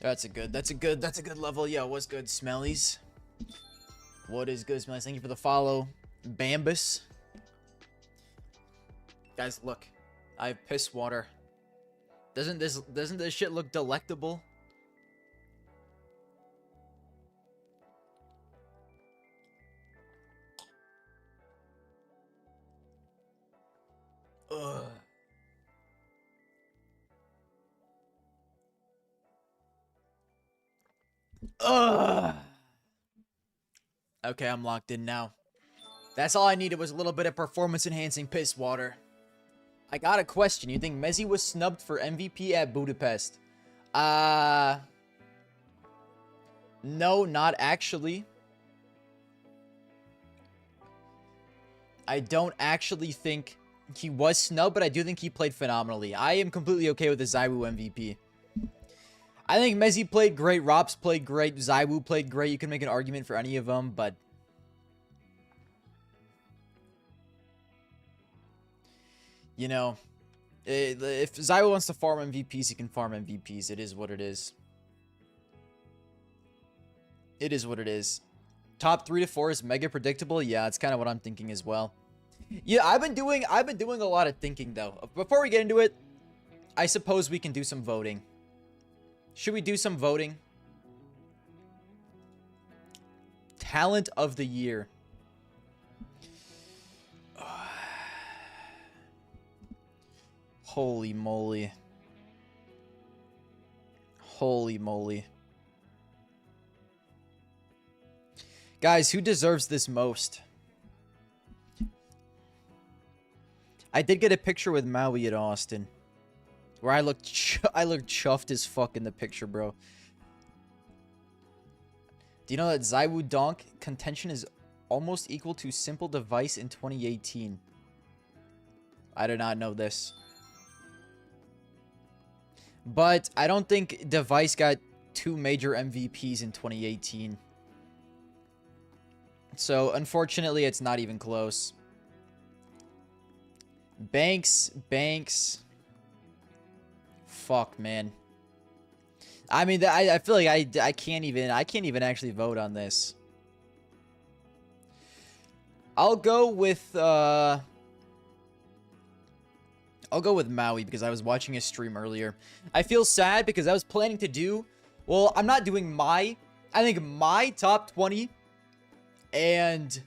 That's a good level. Yo, what's good, Smellies? What is good, Smellies? Thank you for the follow. Bambus. Guys, look. I have piss water. Doesn't this shit look delectable? Ugh. Ugh. Okay, I'm locked in now. That's all I needed was a little bit of performance-enhancing piss water. I got a question. You think Messi was snubbed for MVP at Budapest? No, not actually. I don't actually think he was snubbed, but I do think he played phenomenally. I am completely okay with the Zaiwu MVP. I think Messi played great, Robs played great, Zaiwu played great. You can make an argument for any of them, but you know, if Zaiwu wants to farm MVPs, he can farm MVPs. It is what it is. It is what it is. Top 3 to 4 is mega predictable. Yeah, it's kind of what I'm thinking as well. Yeah, I've been doing a lot of thinking though. Before we get into it, I suppose we can do some voting. Should we do some voting? Talent of the year. Holy moly. Holy moly. Guys, who deserves this most? I did get a picture with Maui at Austin. Where I looked chuffed as fuck in the picture, bro. Do you know that Zaiwu Donk contention is almost equal to Simple Device in 2018? I did not know this. But I don't think Device got 2 major MVPs in 2018. So, unfortunately, it's not even close. Banks. Fuck, man. I mean, I feel like I can't even actually vote on this. I'll go with Maui because I was watching his stream earlier. I feel sad because I was planning to do, well, I'm not doing I think my top 20 and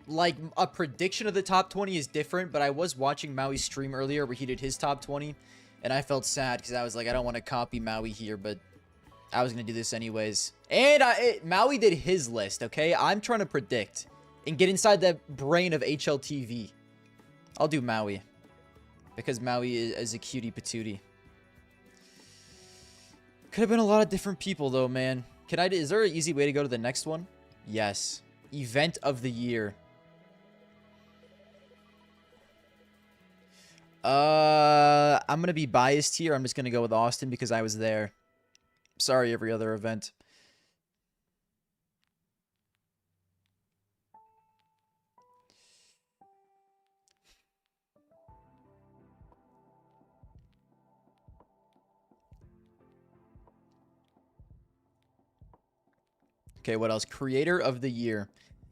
like a prediction of the top 20 is different, but I was watching Maui's stream earlier where he did his top 20 and I felt sad because I was like, I don't want to copy Maui here, but I was going to do this anyways. And Maui did his list, okay? I'm trying to predict and get inside the brain of Hltv. I'll do Maui because Maui is a cutie patootie. Could have been a lot of different people though, man. Is there an easy way to go to the next one? Yes. Event of the year. I'm going to be biased here. I'm just going to go with Austin because I was there. Sorry, every other event. Okay, what else? Creator of the year.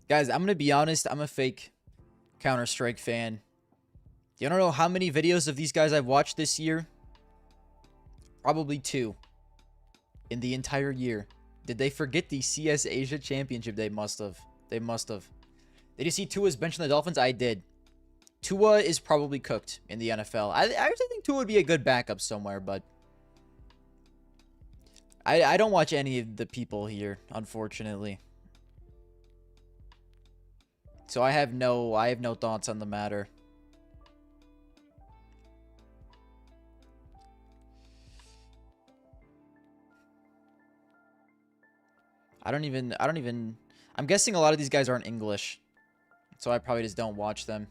Guys, I'm going to be honest. I'm a fake Counter-Strike fan. You don't know how many videos of these guys I've watched this year? Probably 2. In the entire year. Did they forget the CS Asia Championship? They must have. They must have. Did you see Tua's bench on the Dolphins? I did. Tua is probably cooked in the NFL. I actually think Tua would be a good backup somewhere, but I don't watch any of the people here, unfortunately. So I have no thoughts on the matter. I'm guessing a lot of these guys aren't English. So I probably just don't watch them.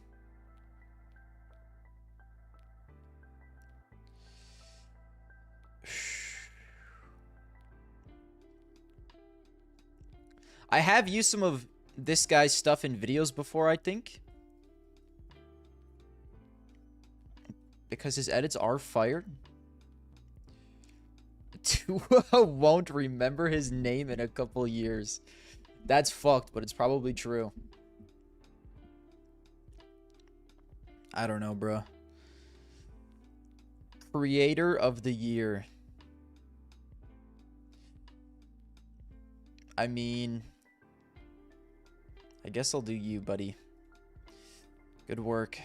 I have used some of this guy's stuff in videos before, I think. Because his edits are fired. Tua won't remember his name in a couple years. That's fucked, but it's probably true. I don't know, bro. Creator of the year. I mean, I guess I'll do you, buddy. Good work.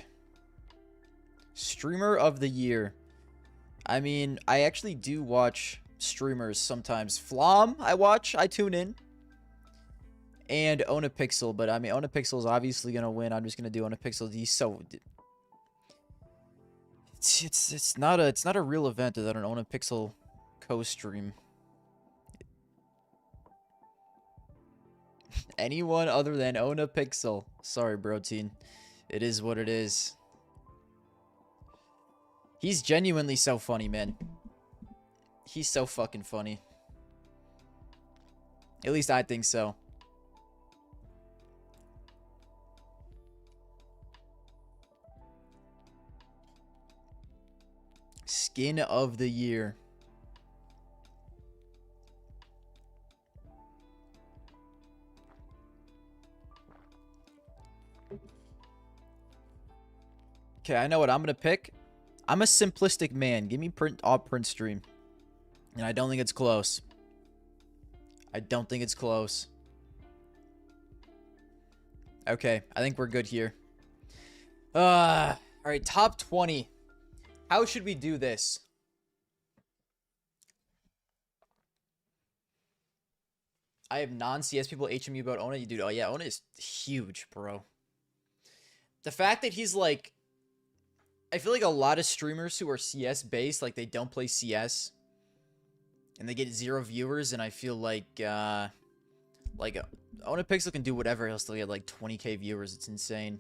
Streamer of the year. I mean, I actually do watch streamers sometimes. Flom, I tune in. And Onapixel, but I mean, Onapixel is obviously going to win. I'm just going to do Onapixel. He's so... It's not a real event without an Onapixel co-stream. Anyone other than Onapixel. Sorry, bro, teen. It is what it is. He's genuinely so funny, man. He's so fucking funny. At least I think so. Skin of the year. Okay, I know what I'm going to pick. I'm a simplistic man. Give me print stream. And I don't think it's close. I don't think it's close. Okay, I think we're good here. All right, top 20. How should we do this? I have non-CS people HMU about Ona. You dude, oh yeah, Ona is huge, bro. The fact that he's like, I feel like a lot of streamers who are CS based, like they don't play CS, and they get 0 viewers, and I feel like Onapixel can do whatever, he'll still get like 20k viewers. It's insane.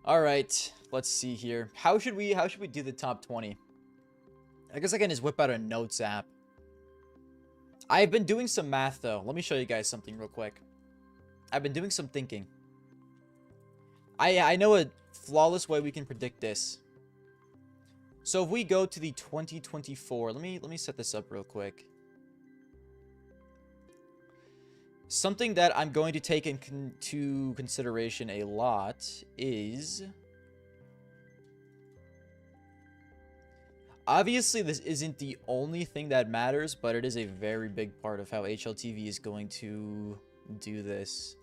All right, let's see here. How should we do the top 20? I guess I can just whip out a notes app. I've been doing some math though. Let me show you guys something real quick. I've been doing some thinking. I know a flawless way we can predict this. So if we go to the 2024, let me set this up real quick. Something that I'm going to take into consideration a lot is... Obviously, this isn't the only thing that matters, but it is a very big part of how Hltv is going to do this.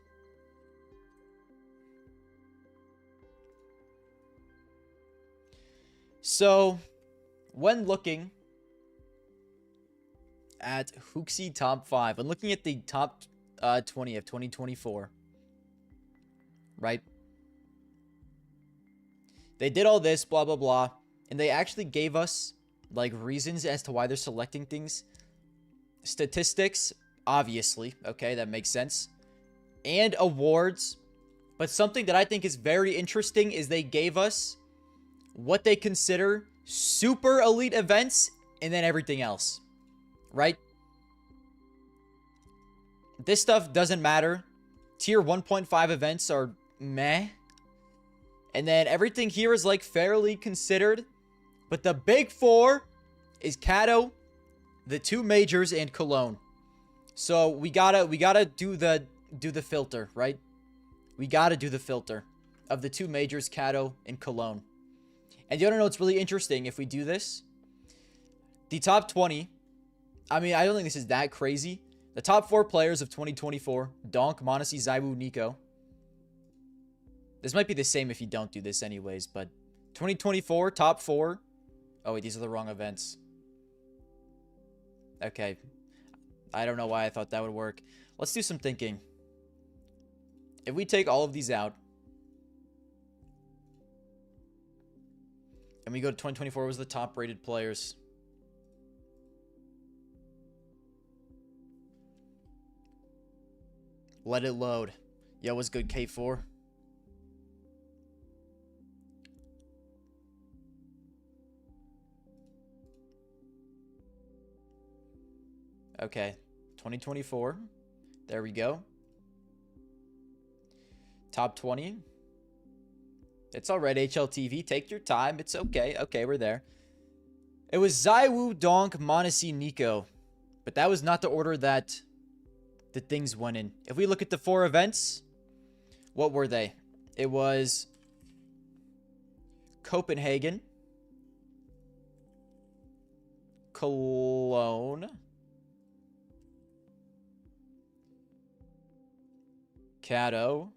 So, when looking at Hooksy top 5, when looking at the top 20 of 2024, right? They did all this, blah, blah, blah. And they actually gave us, like, reasons as to why they're selecting things. Statistics, obviously. Okay, that makes sense. And awards. But something that I think is very interesting is they gave us what they consider super elite events and then everything else. Right? This stuff doesn't matter. Tier 1.5 events are meh. And then everything here is, like, fairly considered. But the big 4 is Kato, the 2 majors, and Cologne. So we gotta do the filter, right? We gotta do the filter of the 2 majors, Kato and Cologne. And you wanna know what's really interesting if we do this? The top 20, I mean, I don't think this is that crazy. The top 4 players of 2024, Donk, Monesi, Zaiwu, Nico. This might be the same if you don't do this anyways, but 2024, top 4. Oh, wait, these are the wrong events. Okay. I don't know why I thought that would work. Let's do some thinking. If we take all of these out, and we go to 2024, was the top rated players. Let it load. Yo, what's good, K4? Okay, 2024. There we go. Top 20. It's all right, HLTV. Take your time. It's okay. Okay, we're there. It was Zaiwu, Donk, Monesi, Nico. But that was not the order that the things went in. If we look at the 4 events, what were they? It was Copenhagen, Cologne, Kato,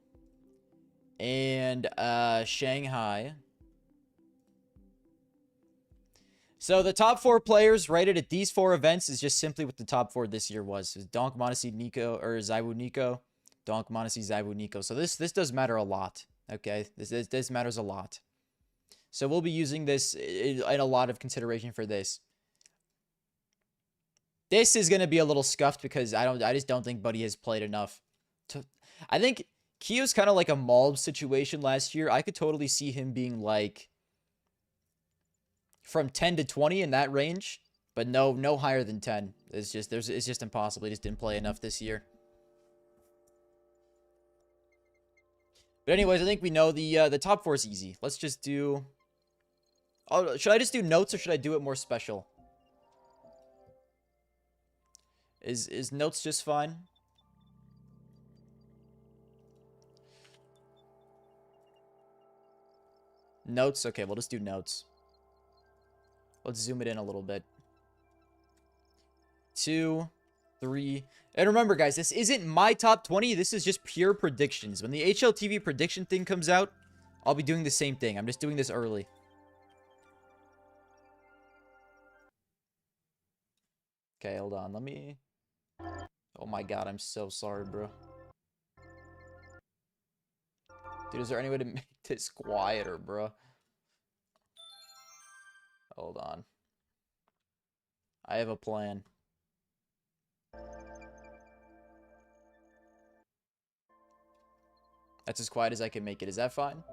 and Shanghai. So the top 4 players rated at these 4 events is just simply what the top 4 this year was. It was Donk, Monesi, Nico, or Zaiwu, Nico. Donk, Monesi, Zaiwu, Nico. So this does matter a lot. Okay, this matters a lot. So we'll be using this in a lot of consideration for this. This is gonna be a little scuffed because I just don't think Buddy has played enough. I think Kyo's kind of like a Malb situation last year. I could totally see him being like from 10 to 20 in that range, but no higher than 10. It's just impossible. He just didn't play enough this year. But anyways, I think we know the top 4 is easy. Let's just do. Oh, should I just do notes or should I do it more special? Is notes just fine? Notes? Okay, we'll just do notes. Let's zoom it in a little bit. 2, 3. And remember, guys, this isn't my top 20. This is just pure predictions. When the HLTV prediction thing comes out, I'll be doing the same thing. I'm just doing this early. Okay, hold on. Let me... Oh my god, I'm so sorry, bro. Dude, is there any way to make this quieter, bro? Hold on. I have a plan. That's as quiet as I can make it. Is that fine?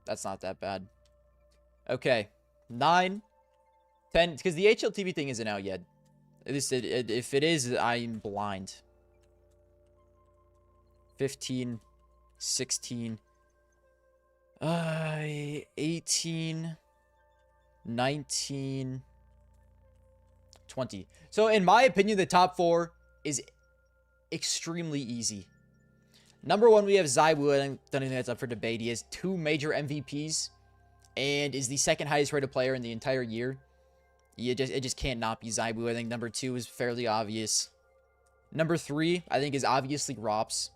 That's not that bad. Okay. 9, 10. Because the HLTV thing isn't out yet. If it is, I'm blind. 15, 16, 18, 19, 20. So in my opinion, the top 4 is extremely easy. Number 1, we have Zaiwu. I don't think that's up for debate. He has 2 major MVPs and is the 2nd highest rated player in the entire year. It just can't not be Zaiwu. I think number 2 is fairly obvious. Number 3, I think, is obviously Rops.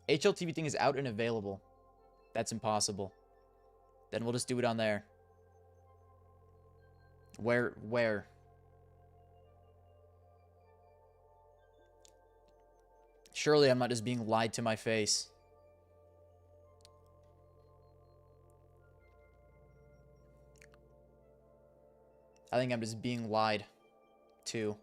HLTV thing is out and available. That's impossible. Then we'll just do it on there. Where? Surely I'm not just being lied to my face. I think I'm just being lied to.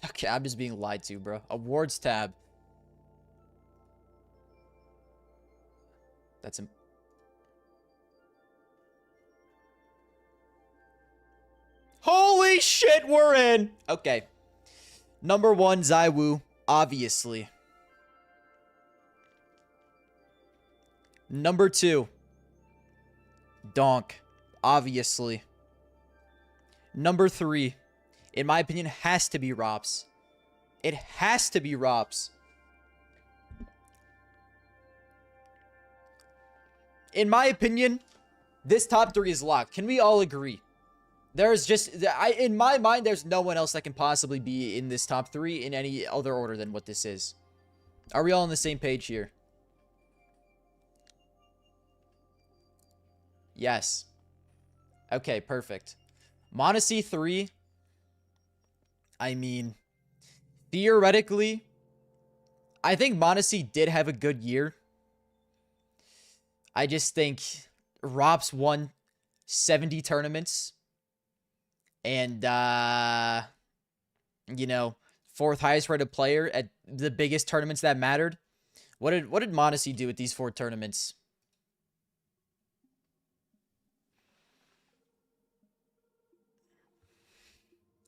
Okay, I'm just being lied to, bro. Awards tab. That's holy shit, we're in! Okay. Number 1, Zaiwu, obviously. Number 2, Donk, obviously. Number 3, in my opinion, has to be Rops. It has to be Rops. In my opinion, this top 3 is locked. Can we all agree? There's just... in my mind, there's no one else that can possibly be in this top 3 in any other order than what this is. Are we all on the same page here? Yes. Okay, perfect. Monesi 3. I mean, theoretically, I think Monesi did have a good year. I just think Rops won 70 tournaments. And, you know, 4th highest rated player at the biggest tournaments that mattered. What did Monesi do at these 4 tournaments?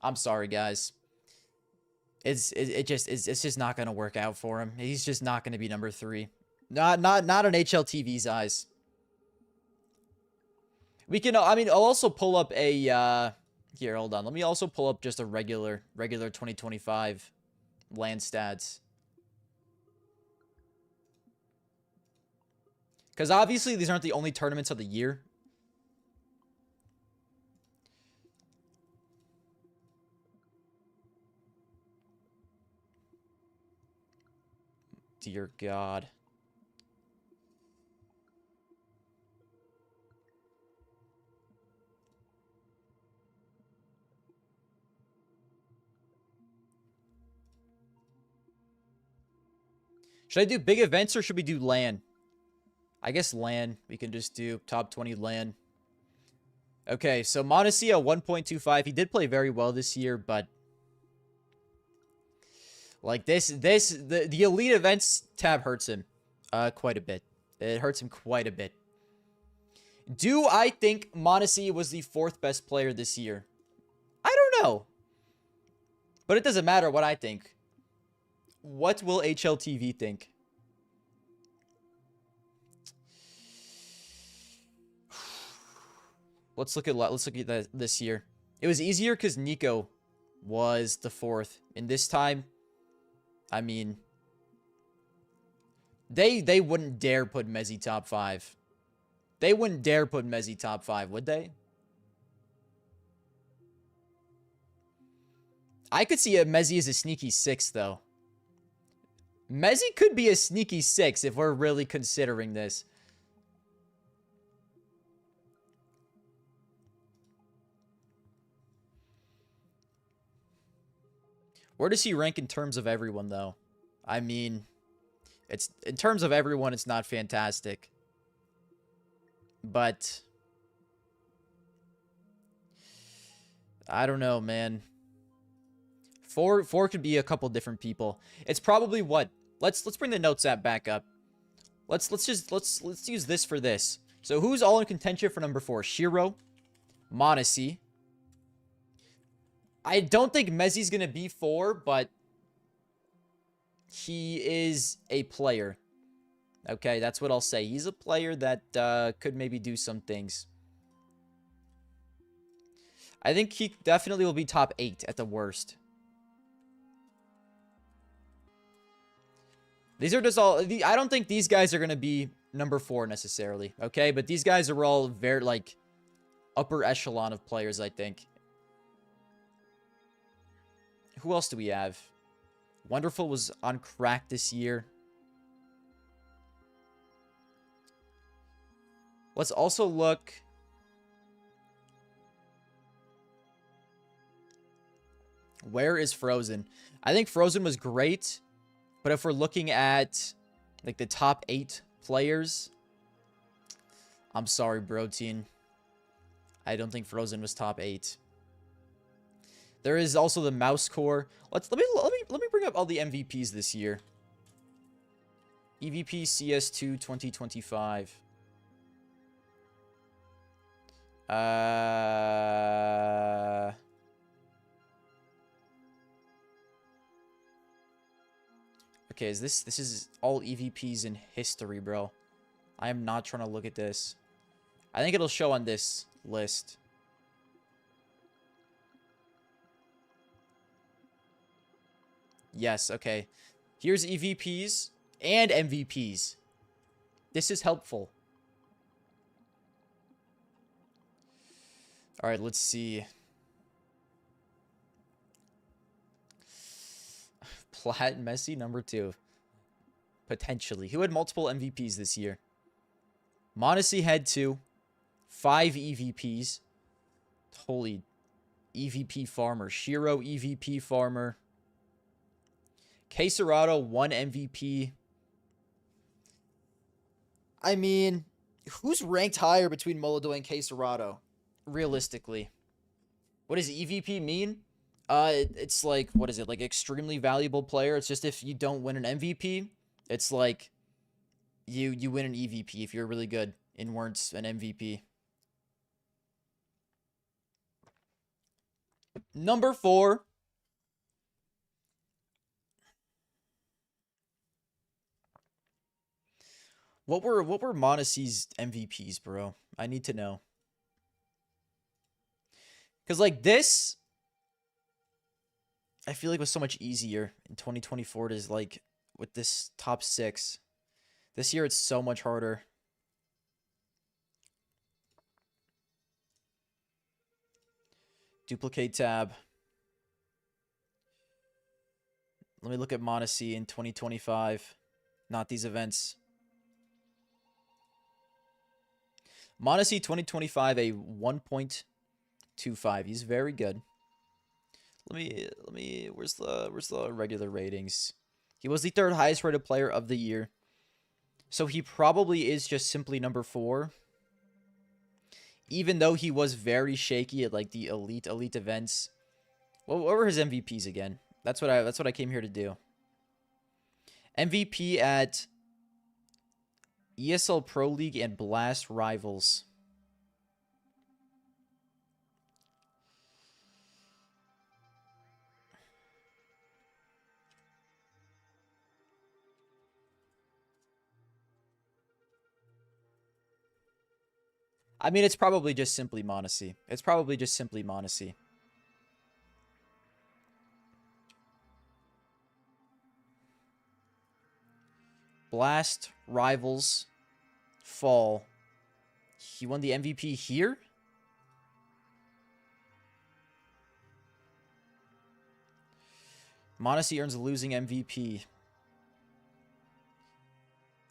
I'm sorry, guys. It's just not gonna work out for him. He's just not gonna be number 3. Not on HLTV's eyes. We can. I mean, I'll also pull up a. Here, hold on. Let me also pull up just a regular 2025 land stats. Because obviously these aren't the only tournaments of the year. Dear God. Should I do big events or should we do LAN? I guess LAN. We can just do top 20 LAN. Okay, so Monacia 1.25. He did play very well this year, but like the elite events tab hurts him quite a bit. It hurts him quite a bit. Do I think Monacia was the 4th best player this year? I don't know. But it doesn't matter what I think. What will HLTV think? Let's look at this year. It was easier because Nico was the 4th. And this time, I mean, they wouldn't dare put Mezzi top 5. They wouldn't dare put Mezzi top 5, would they? I could see a Mezzi as a sneaky 6, though. Mezzi could be a sneaky 6 if we're really considering this. Where does he rank in terms of everyone, though? I mean, it's in terms of everyone, it's not fantastic. But I don't know, man. Four could be a couple different people. It's probably what? Let's bring the notes app back up. Let's use this for this. So who's all in contention for number 4? Shiro, Monacy. I don't think Mezzi's gonna be 4, but he is a player. Okay, that's what I'll say. He's a player that could maybe do some things. I think he definitely will be top 8 at the worst. These are just all... I don't think these guys are going to be number 4 necessarily, okay? But these guys are all very, like, upper echelon of players, I think. Who else do we have? Wonderful was on crack this year. Let's also look... Where is Frozen? I think Frozen was great, but if we're looking at like the top 8 players, I'm sorry, Brotein. I don't think Frozen was top 8. There is also the Mouse Core. Let me bring up all the MVPs this year. EVP CS2 2025. Okay, this is all EVPs in history, bro. I am not trying to look at this. I think it'll show on this list. Yes, okay. Here's EVPs and MVPs. This is helpful. All right, let's see. Plat Messi, number 2. Potentially. Who had multiple MVPs this year? Monacy had 2. 5 EVPs. Holy EVP farmer. Shiro EVP farmer. Quesarado, 1 MVP. I mean, who's ranked higher between Molado and Quesarado? Realistically. What does EVP mean? It's like, what is it? Like, extremely valuable player. It's just if you don't win an MVP, it's like you win an EVP if you're really good and weren't an MVP. Number 4. What were Mondesi's MVPs, bro? I need to know. Cause like this, I feel like was so much easier in 2024 to like with this top 6. This year it's so much harder. Duplicate tab. Let me look at Mondesi in 2025. Not these events. Mondesi 2025 a 1.25. He's very good. Let me where's the regular ratings? He was the 3rd highest rated player of the year. So he probably is just simply number 4. Even though he was very shaky at like the elite events. What were his MVPs again? That's what I came here to do. MVP at ESL Pro League and Blast Rivals. I mean, it's probably just simply Mondesi. It's probably just simply Mondesi. Blast Rivals Fall. He won the MVP here? Mondesi earns a losing MVP.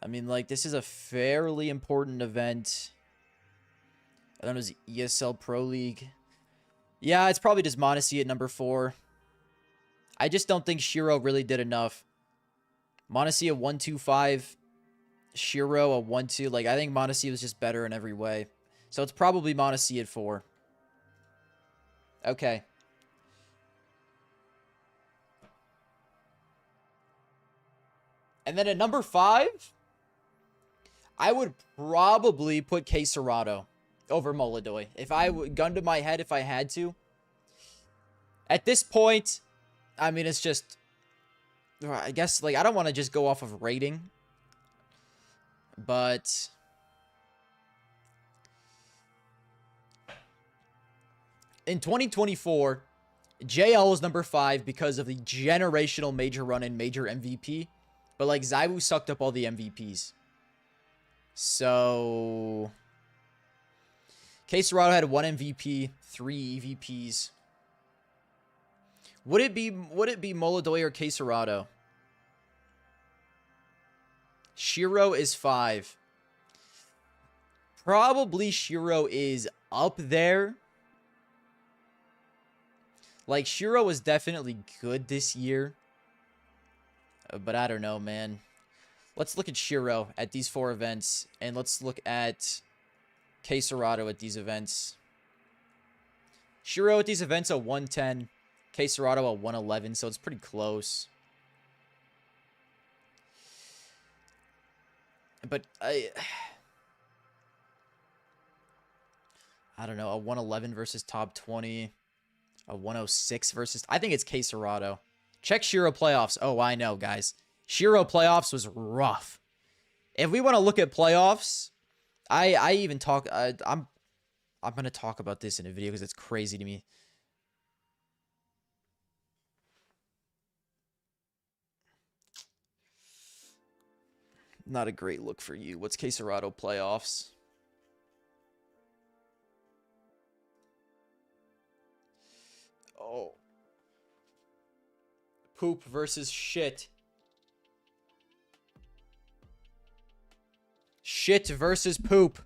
I mean, like, this is a fairly important event. I don't know, it was ESL Pro League. Yeah, it's probably just Mondesi at number 4. I just don't think Shiro really did enough. Mondesi a 1.25. Shiro a 1.2. Like, I think Mondesi was just better in every way. So it's probably Mondesi at 4. Okay. And then at number 5, I would probably put Quesarado over Molodoy. If I would gun to my head if I had to. At this point, I mean, it's just, I guess, like, I don't want to just go off of rating. But in 2024, JL was number 5 because of the generational major run and major MVP. But, like, Zaiwu sucked up all the MVPs. So Quesarado had 1 MVP, 3 EVPs. Would it be Molodoy or Quesarado? Shiro is 5. Probably Shiro is up there. Like, Shiro was definitely good this year. But I don't know, man. Let's look at Shiro at these 4 events. And let's look at Quesarado at these events. Shiro at these events a 110. Quesarado a 111. So it's pretty close. But I don't know. A 111 versus top 20. A 106 versus... I think it's Quesarado. Check Shiro playoffs. Oh, I know, guys. Shiro playoffs was rough. If we want to look at playoffs, I even talk... I'm going to talk about this in a video because it's crazy to me. Not a great look for you. What's Quesarado playoffs? Oh. Poop versus shit. Shit versus poop.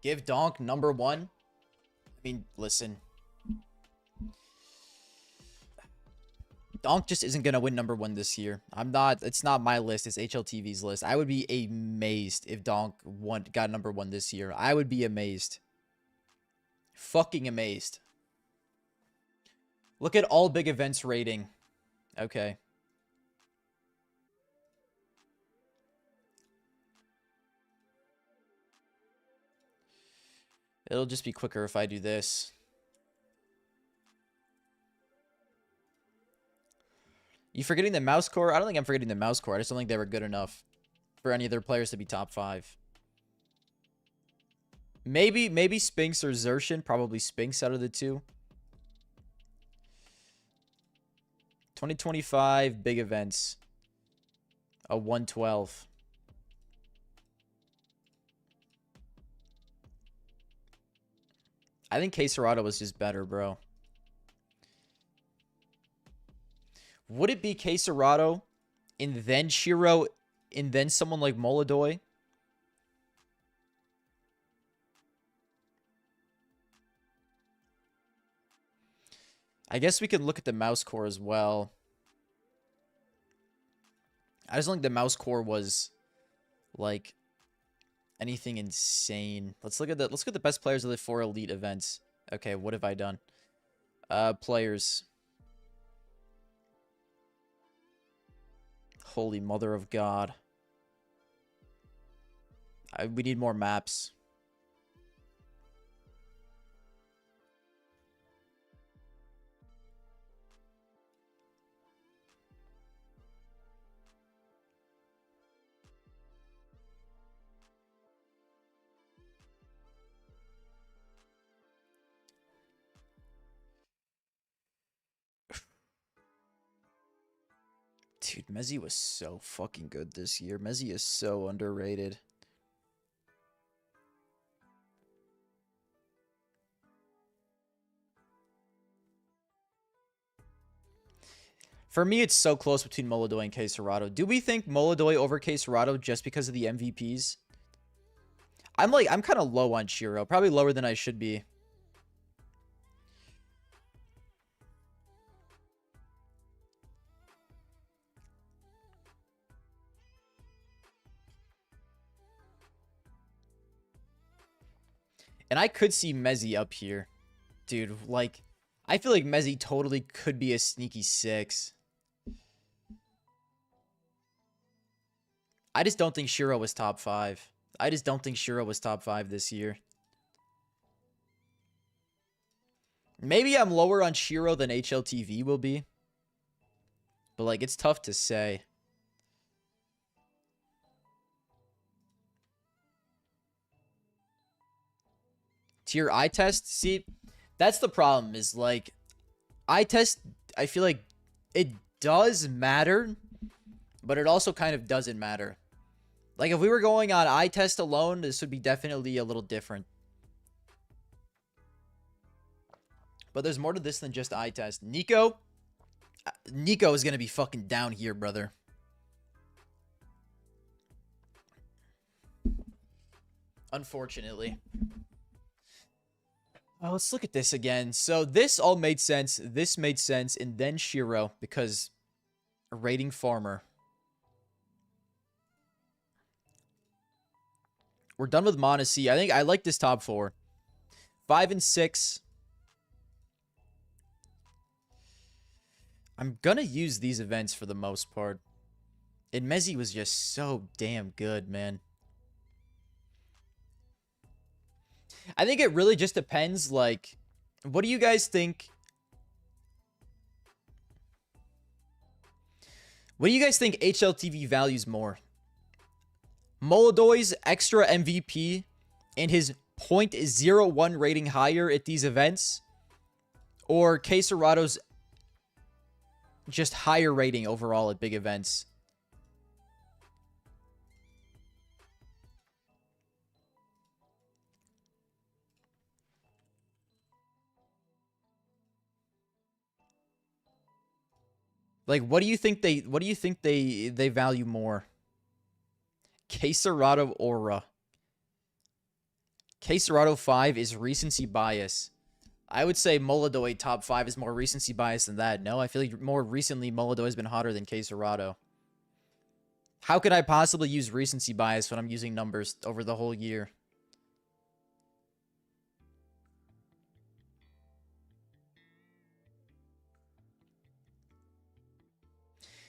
Give Donk number 1. I mean, listen. Donk just isn't going to win number 1 this year. It's not my list. It's Hltv's list. I would be amazed if Donk got number 1 this year. I would be amazed. Fucking amazed. Look at all big events rating. Okay. It'll just be quicker if I do this. You forgetting the mouse core? I don't think I'm forgetting the mouse core. I just don't think they were good enough for any of their players to be top 5. Maybe Spinks or Xertion. Probably Spinks out of the two. 2025 big events. A 112. I think Quesarado was just better, bro. Would it be Quesarado and then Shiro and then someone like Molodoy? I guess we could look at the mouse core as well. I just don't think the mouse core was like anything insane. Let's look at the best players of the 4 elite events. Okay, what have I done? Players. Holy mother of God. We need more maps. Dude, Mezzi was so fucking good this year. Mezzi is so underrated. For me, it's so close between Molodoy and Quesarado. Do we think Molodoy over Quesarado just because of the MVPs? I'm kind of low on Shiro. Probably lower than I should be. And I could see Mezzi up here. Dude, like, I feel like Mezzi totally could be a sneaky 6. I just don't think Shiro was top 5. I just don't think Shiro was top 5 this year. Maybe I'm lower on Shiro than Hltv will be. But, like, it's tough to say. Tier eye test? See, that's the problem is, like, eye test, I feel like it does matter, but it also kind of doesn't matter. Like, if we were going on eye test alone, this would be definitely a little different. But there's more to this than just eye test. Nico is going to be fucking down here, brother. Unfortunately. Let's look at this again. So this all made sense. This made sense. And then Shiro, because a rating farmer. We're done with Monacy. I think I like this top 4. 5 and 6. I'm going to use these events for the most part. And Mezzi was just so damn good, man. I think it really just depends, like, what do you guys think? What do you guys think Hltv values more? Molodoy's extra MVP and his 0.01 rating higher at these events? Or Quesarado's just higher rating overall at big events? Like, what do you think they value more? Quesarado Aura. Quesarado 5 is recency bias. I would say Molodoy top 5 is more recency bias than that. No, I feel like more recently Molodoy has been hotter than Quesarado. How could I possibly use recency bias when I'm using numbers over the whole year?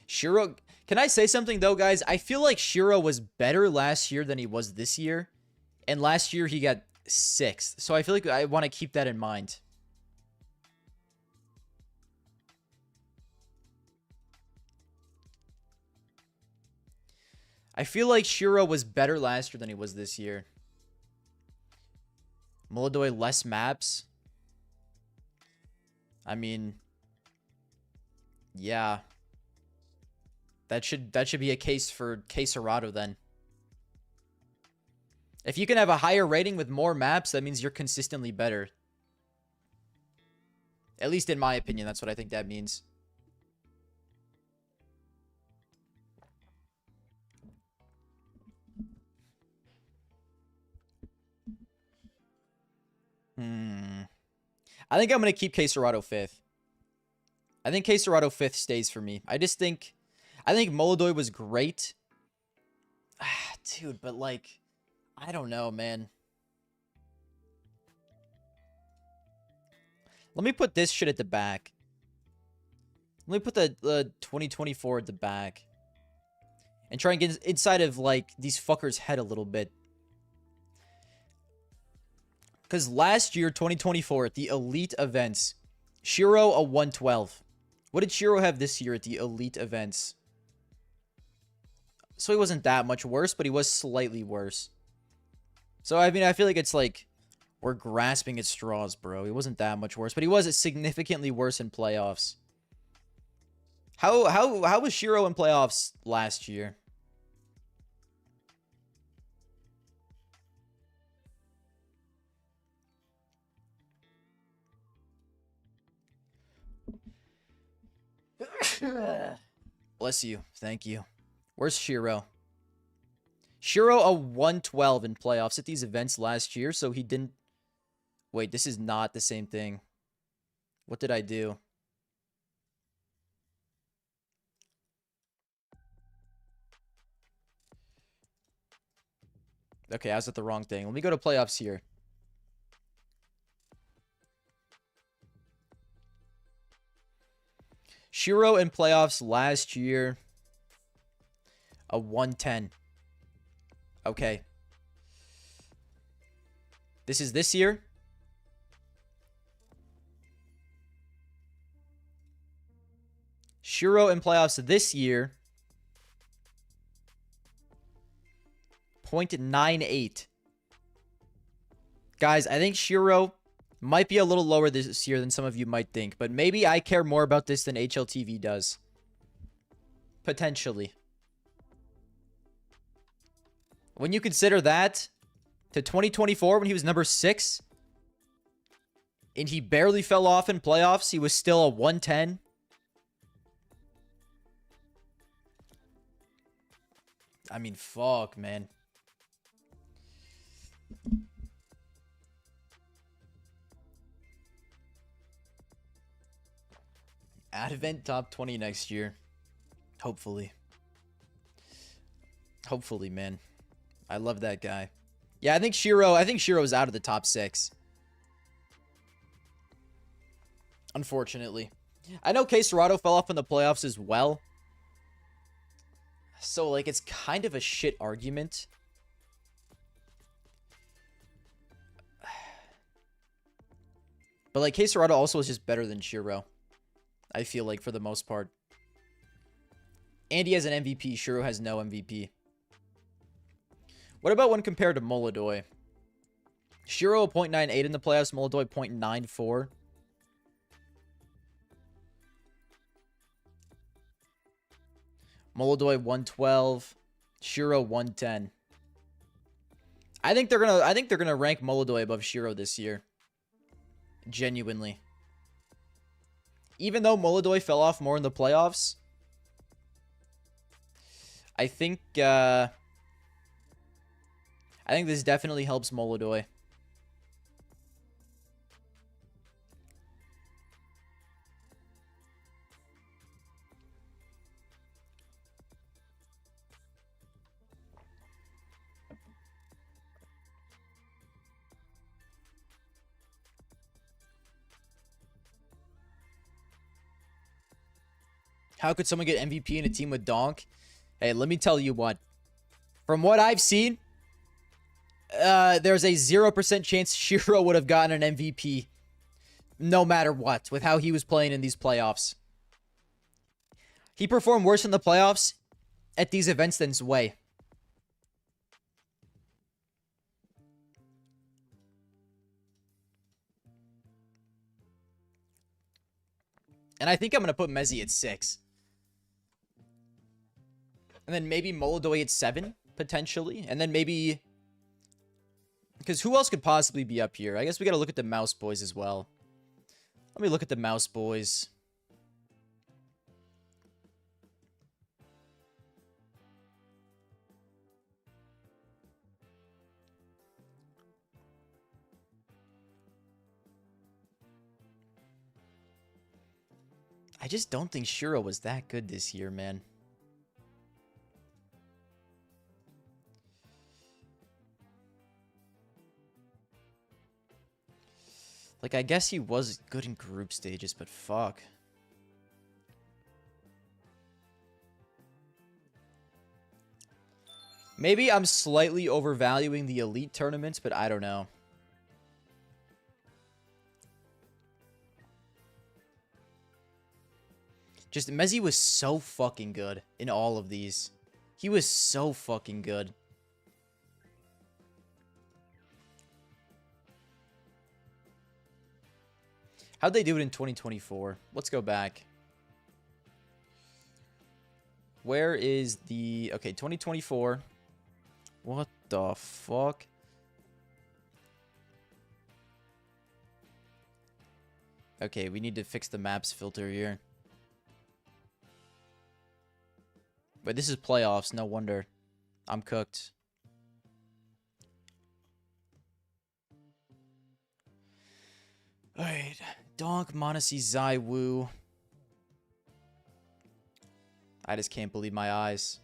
Shiro, can I say something though, guys? I feel like Shiro was better last year than he was this year. And last year he got 6th. So I feel like I want to keep that in mind. I feel like Shiro was better last year than he was this year. Molodoi less maps. I mean, yeah. That should be a case for Quesarado then. If you can have a higher rating with more maps, that means you're consistently better. At least in my opinion, that's what I think that means. I think I'm going to keep Quesarado 5th. I think Quesarado 5th stays for me. I think Molodoi was great. Dude, but like, I don't know, man. Let me put this shit at the back. Let me put the 2024 at the back. And try and get inside of, like, these fuckers' head a little bit. Because last year, 2024, at the Elite events, Shiro a 112. What did Shiro have this year at the Elite events? So he wasn't that much worse, but he was slightly worse. So, I mean, I feel like it's like, we're grasping at straws, bro. He wasn't that much worse, but he was significantly worse in playoffs. How was Shiro in playoffs last year? Bless you. Thank you. Where's Shiro? Shiro a 112 in playoffs at these events last year, so he didn't... Wait, this is not the same thing. What did I do? Okay, I was at the wrong thing. Let me go to playoffs here. Shiro in playoffs last year, a 110. Okay. This is this year. Shiro in playoffs this year, 0.98. Guys, I think Shiro might be a little lower this year than some of you might think, but maybe I care more about this than Hltv does. Potentially. When you consider that, to 2024 when he was number 6, and he barely fell off in playoffs, he was still a 110. I mean, fuck, man. Advent top 20 next year. Hopefully. Hopefully, man. I love that guy. Yeah, I think Shiro's out of the top 6. Unfortunately. I know Quesarado fell off in the playoffs as well. So, like, it's kind of a shit argument. But, like, Quesarado also is just better than Shiro. I feel like, for the most part. And he has an MVP. Shiro has no MVP. What about when compared to Molodoi? Shiro 0.98 in the playoffs. Molodoi 0.94. Molodoi 112. Shiro 110. I think they're gonna rank Molodoi above Shiro this year. Genuinely. Even though Molodoi fell off more in the playoffs, I think this definitely helps Molodoi. How could someone get MVP in a team with Donk? Hey, let me tell you what. From what I've seen, there's a 0% chance Shiro would have gotten an MVP no matter what with how he was playing in these playoffs. He performed worse in the playoffs at these events than Zwei. And I think I'm going to put Mezzi at 6. And then maybe Molodoi at 7, potentially. And then maybe... Because who else could possibly be up here? I guess we got to look at the Mouse Boys as well. Let me look at the Mouse Boys. I just don't think Shiro was that good this year, man. Like, I guess he was good in group stages, but fuck. Maybe I'm slightly overvaluing the elite tournaments, but I don't know. Just, Mezzi was so fucking good in all of these. He was so fucking good. How'd they do it in 2024? Let's go back. Where is the... Okay, 2024. What the fuck? Okay, we need to fix the maps filter here. But this is playoffs, no wonder. I'm cooked. Alright. Donk, Monesi, Zai, Wu. I just can't believe my eyes.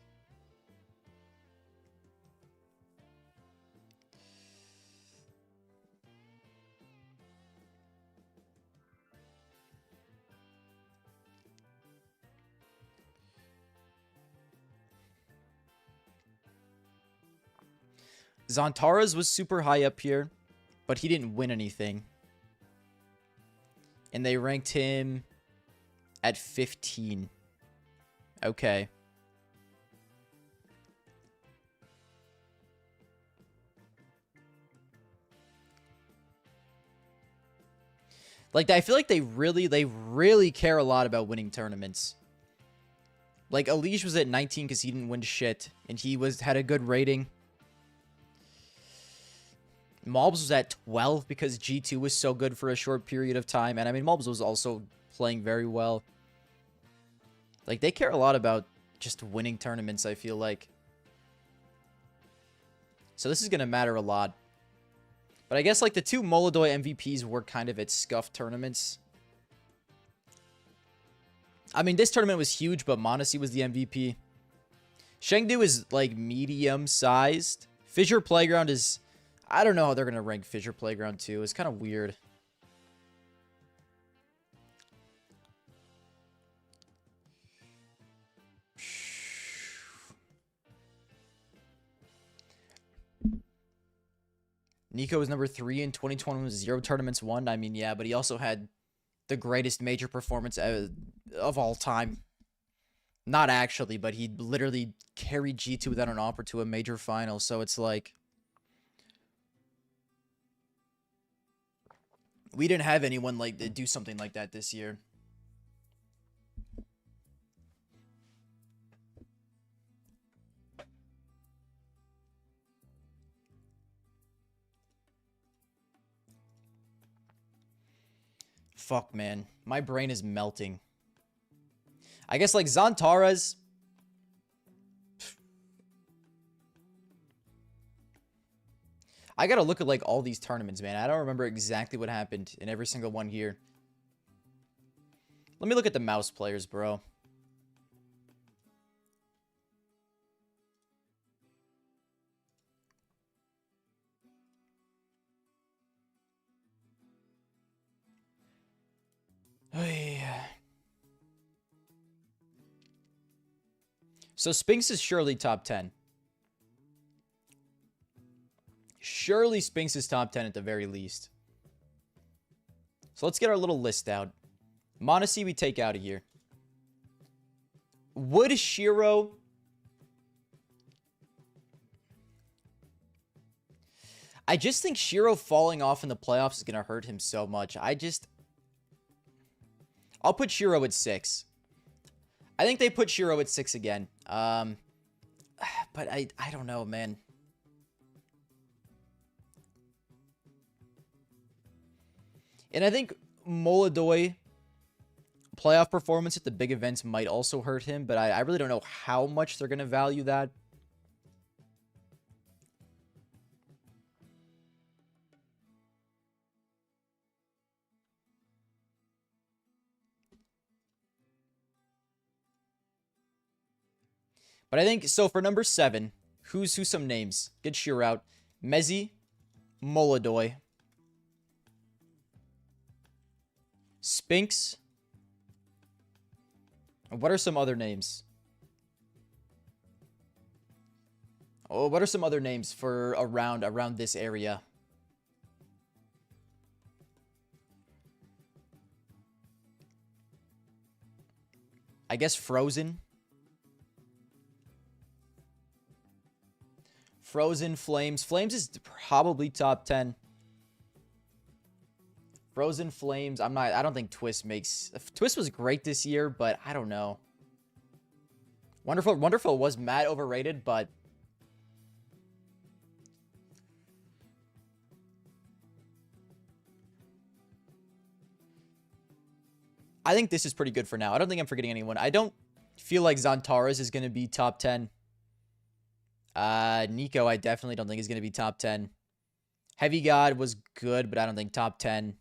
Zantaras was super high up here, but he didn't win anything. And they ranked him at 15. Okay. Like, I feel like they really care a lot about winning tournaments. Like, Alish was at 19 because he didn't win shit, and he had a good rating. Mobs was at 12 because G2 was so good for a short period of time. And I mean, Mobs was also playing very well. Like, they care a lot about just winning tournaments, I feel like. So this is going to matter a lot. But I guess, like, the two Molodoi MVPs were kind of at scuffed tournaments. I mean, this tournament was huge, but Monesi was the MVP. Chengdu is, like, medium-sized. Fissure Playground is... I don't know how they're going to rank Fissure Playground 2. It's kind of weird. Nico was number 3 in 2020 with 0 tournaments won. I mean, yeah, but he also had the greatest major performance of all time. Not actually, but he literally carried G2 without an offer to a major final. So it's like... We didn't have anyone like do something like that this year. Fuck, man. My brain is melting. I guess, like, Zantaras... I gotta look at, like, all these tournaments, man. I don't remember exactly what happened in every single one here. Let me look at the mouse players, bro. So Spinks is surely top 10. Surely Spinks is top 10 at the very least. So let's get our little list out. Mondesi we take out of here. Would Shiro... I just think Shiro falling off in the playoffs is going to hurt him so much. I'll put Shiro at 6. I think they put Shiro at 6 again. But I don't know, man. And I think Molodoi playoff performance at the big events might also hurt him, but I really don't know how much they're going to value that. But I think, so for number 7, who's some names? Get Sheer out. Mezzi, Molodoi, Spinks. What are some other names? Oh, what are some other names for around this area? I guess Frozen. Frozen, Flames. Flames is probably top 10. Frozen, Flames. I don't think Twist makes... Twist was great this year, but I don't know. Wonderful was mad overrated, but... I think this is pretty good for now. I don't think I'm forgetting anyone. I don't feel like Zantares is going to be top 10. Nico, I definitely don't think is going to be top 10. Heavy God was good, but I don't think top 10.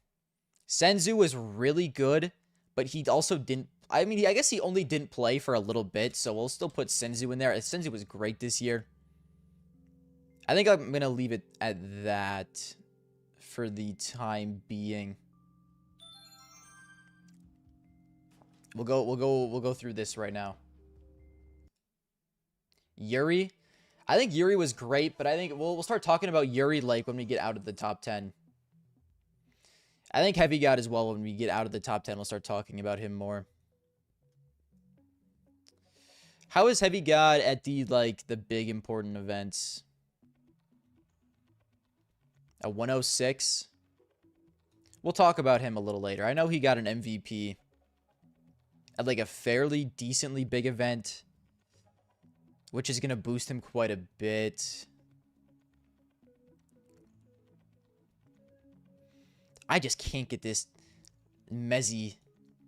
Senzu was really good, but he also didn't... I mean, I guess he only didn't play for a little bit, so we'll still put Senzu in there. Senzu was great this year. I think I'm going to leave it at that for the time being. We'll go through this right now. Yuri. I think Yuri was great, but I think we'll start talking about Yuri like when we get out of the top 10. I think Heavy God as well, when we get out of the top 10, we'll start talking about him more. How is Heavy God at the big important events? A 106. We'll talk about him a little later. I know he got an MVP at like a fairly decently big event, which is going to boost him quite a bit. I just can't get this Mezzi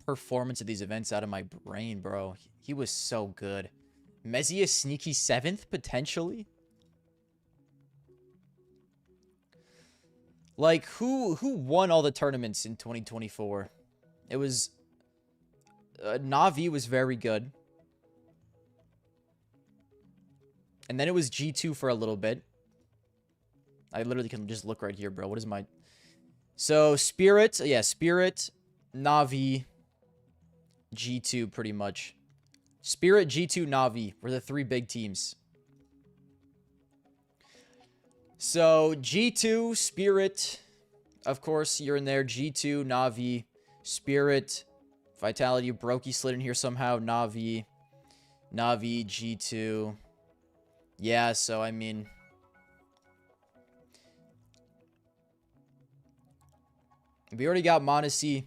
performance at these events out of my brain, bro. He was so good. Mezzi is sneaky 7th, potentially? Like, who won all the tournaments in 2024? It was... Na'Vi was very good. And then it was G2 for a little bit. I literally can just look right here, bro. What is my... So, Spirit. Yeah, Spirit, Na'Vi, G2 pretty much. Spirit, G2, Na'Vi were the 3 big teams. So, G2, Spirit. Of course, you're in there. G2, Na'Vi, Spirit, Vitality. Brokey slid in here somehow. Na'Vi, G2. Yeah, so, I mean... We already got Mondesi.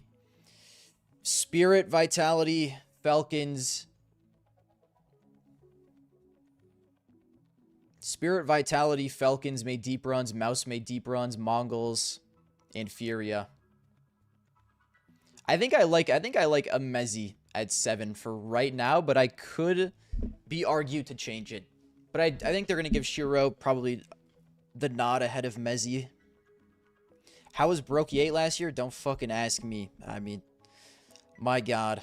Spirit, Vitality, Falcons. Spirit, Vitality, Falcons made deep runs. Mouse made deep runs. Mongols, and Furia. I think I like a Mezzi at 7 for right now, but I could be argued to change it. But I think they're going to give Shiro probably the nod ahead of Mezzi. How was Brokey 8 last year? Don't fucking ask me. I mean, my God.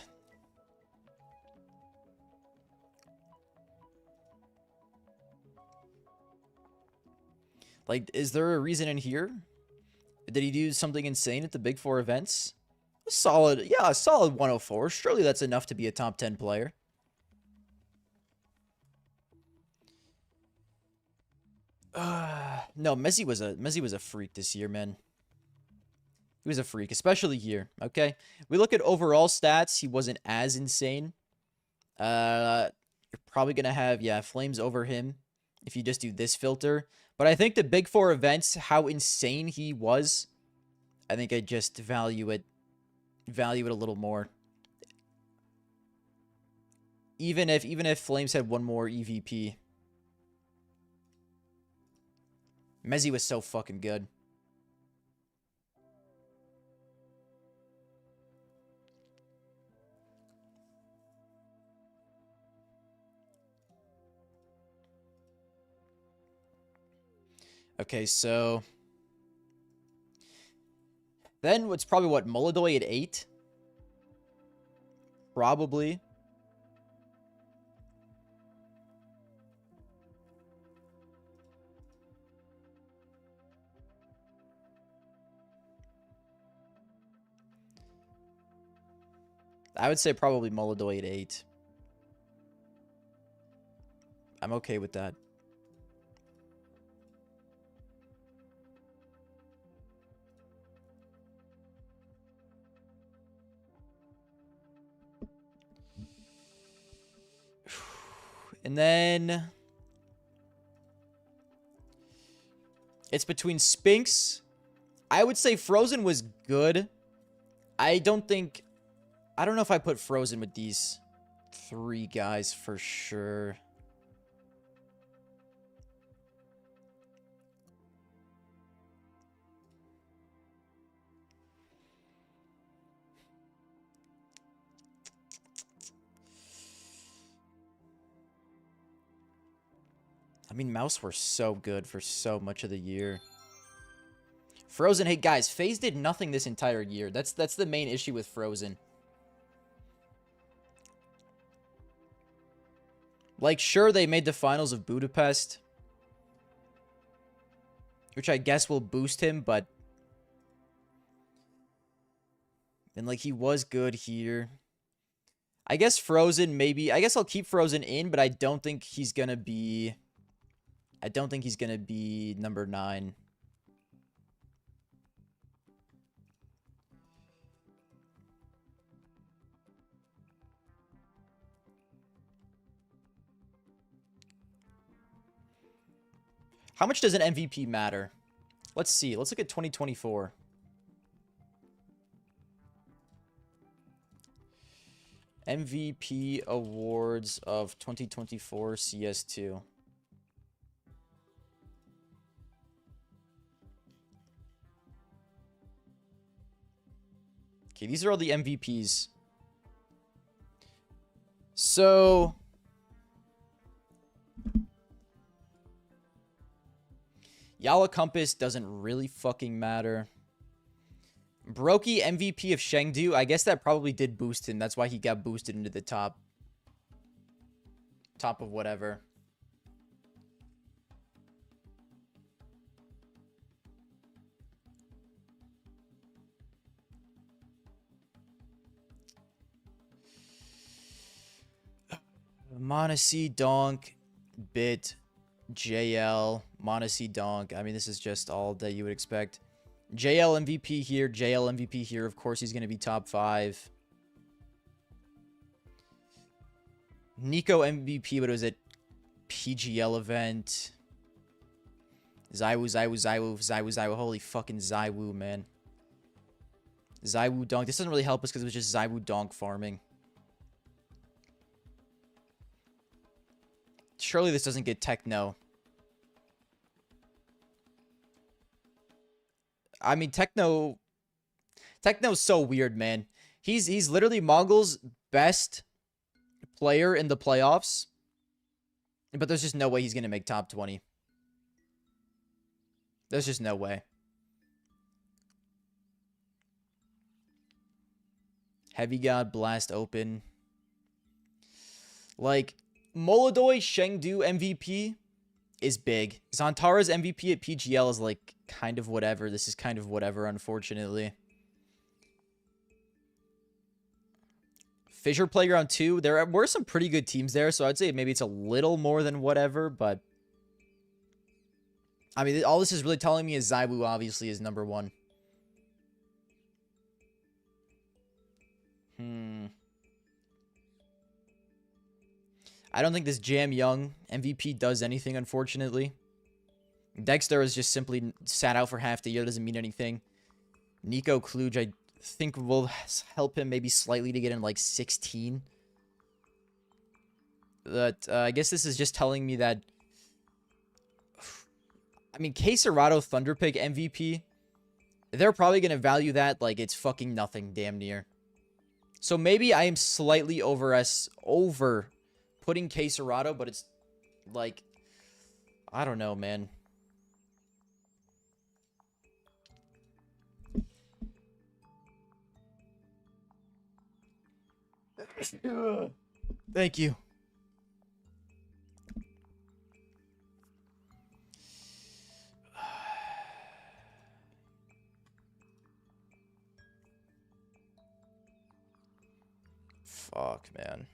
Like, is there a reason in here? Did he do something insane at the Big 4 events? A solid 104. Surely that's enough to be a top 10 player. No, Messi was a freak this year, man. He was a freak, especially here. Okay, we look at overall stats. He wasn't as insane. You're probably gonna have Flames over him if you just do this filter. But I think the big four events, how insane he was, I think I just value it a little more. Even if Flames had one more EVP. Messi was so fucking good. Okay, so then it's probably what, Molodoy at 8? Probably. I would say probably Molodoy at 8. I'm okay with that. And then it's between Spinks. I would say Frozen was good. I don't know if I put Frozen with these 3 guys for sure. I mean, Mouse were so good for so much of the year. Frozen, hey guys, FaZe did nothing this entire year. That's the main issue with Frozen. Like, sure, they made the finals of Budapest, which I guess will boost him, but and like he was good here. I guess Frozen maybe. I guess I'll keep Frozen in, but I don't think he's gonna be number 9. How much does an MVP matter? Let's see. Let's look at 2024. MVP awards of 2024 CS2. Okay, these are all the MVPs. So Yala Compass doesn't really fucking matter. Brokey MVP of Chengdu. I guess that probably did boost him. That's why he got boosted into the top of whatever. Monacy, Donk, Bit, JL, Monacy, Donk. I mean, this is just all that you would expect. JL MVP here, JL MVP here. Of course, he's going to be top 5. Nico MVP, but it was at PGL event. Zywoo. Holy fucking Zywoo, man. Zywoo Donk. This doesn't really help us because it was just Zywoo Donk farming. Surely this doesn't get Techno. I mean, Techno's so weird, man. He's literally Mongol's best player in the playoffs. But there's just no way he's going to make top 20. There's just no way. Heavy God, Blast Open. Like, Molodoy Chengdu MVP is big. Zantara's MVP at PGL is like kind of whatever. This is kind of whatever, unfortunately. Fissure Playground 2. There were some pretty good teams there, so I'd say maybe it's a little more than whatever, but I mean, all this is really telling me is Zaiwu obviously is number one. I don't think this Jam Young MVP does anything, unfortunately. Dexter is just simply sat out for half the year. Doesn't mean anything. Nico Kluge, I think, will help him maybe slightly to get in like 16. But I guess this is just telling me that... I mean, K Serrato Thunderpick MVP, they're probably going to value that like it's fucking nothing, damn near. So maybe I am slightly over putting K Serrato, but it's like... I don't know, man. Thank you. Fuck, man.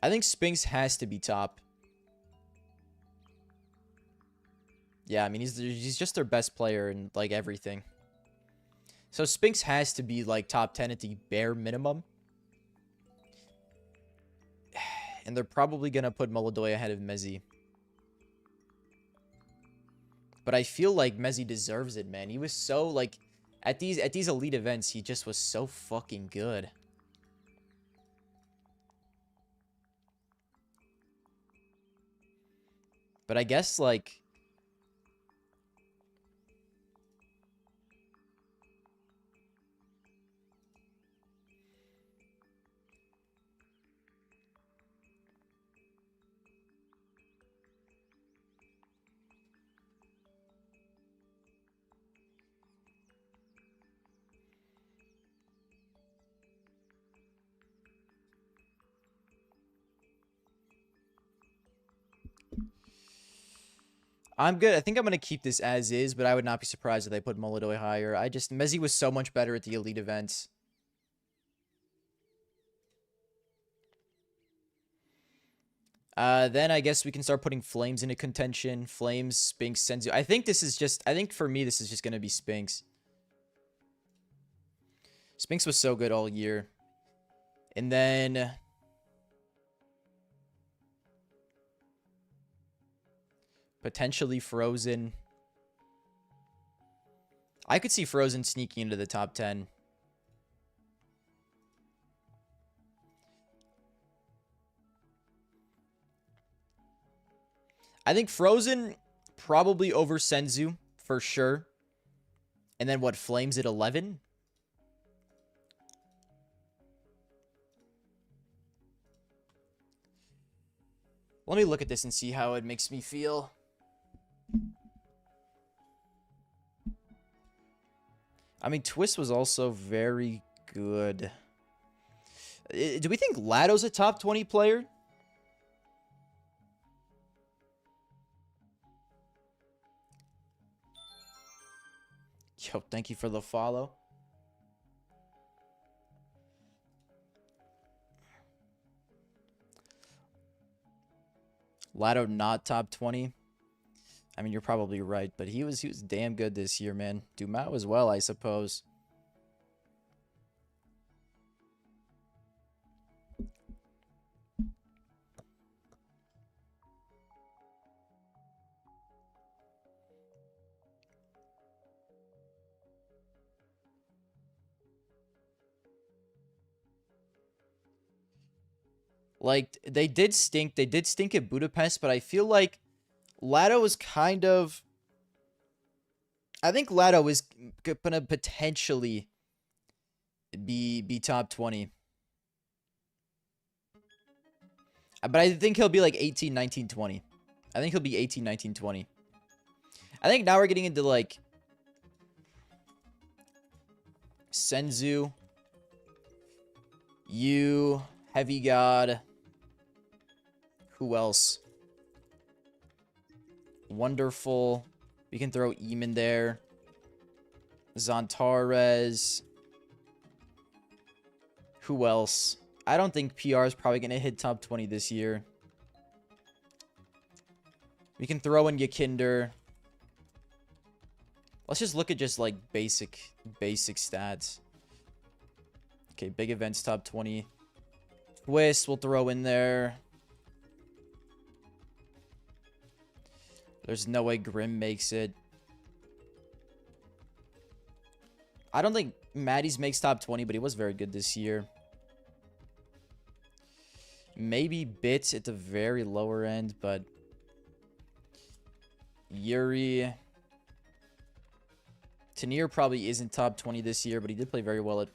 I think Spinks has to be top. Yeah, I mean, he's just their best player in, like, everything. So Spinks has to be, like, top 10 at the bare minimum. And they're probably going to put Molodoy ahead of Mezzi. But I feel like Mezzi deserves it, man. He was so, like, at these elite events, he just was so fucking good. But I guess, like... I'm good. I think I'm going to keep this as is, but I would not be surprised if they put Molodoy higher. Mezzi was so much better at the elite events. Then I guess we can start putting Flames into contention. Flames, Spinks, Senzu. I think for me, this is just going to be Spinks. Spinks was so good all year. And then... potentially Frozen. I could see Frozen sneaking into the top 10. I think Frozen probably over Senzu for sure. And then what, Flames at 11? Let me look at this and see how it makes me feel. I mean, Twist was also very good. Do we think Lado's a top 20 player? Yo, thank you for the follow. Lado not top 20. I mean, you're probably right, but he was damn good this year, man. Dumas as well, I suppose. Like, they did stink. They did stink at Budapest, but I feel like Lado was kind of... I think Lado is going to potentially be top 20. But I think he'll be like 18, 19, 20. I think he'll be 18, 19, 20. I think now we're getting into like... Senzu. You. Heavy God. Who else? Wonderful. We can throw Eamon there. Zontares. Who else? I don't think PR is probably going to hit top 20 this year. We can throw in Yakinder. Let's just look at just like basic stats. Okay, big events top 20. Twist we'll throw in there. There's no way Grim makes it. I don't think Maddie's makes top 20, but he was very good this year. Maybe Bits at the very lower end, but Yuri. Tanier probably isn't top 20 this year, but he did play very well at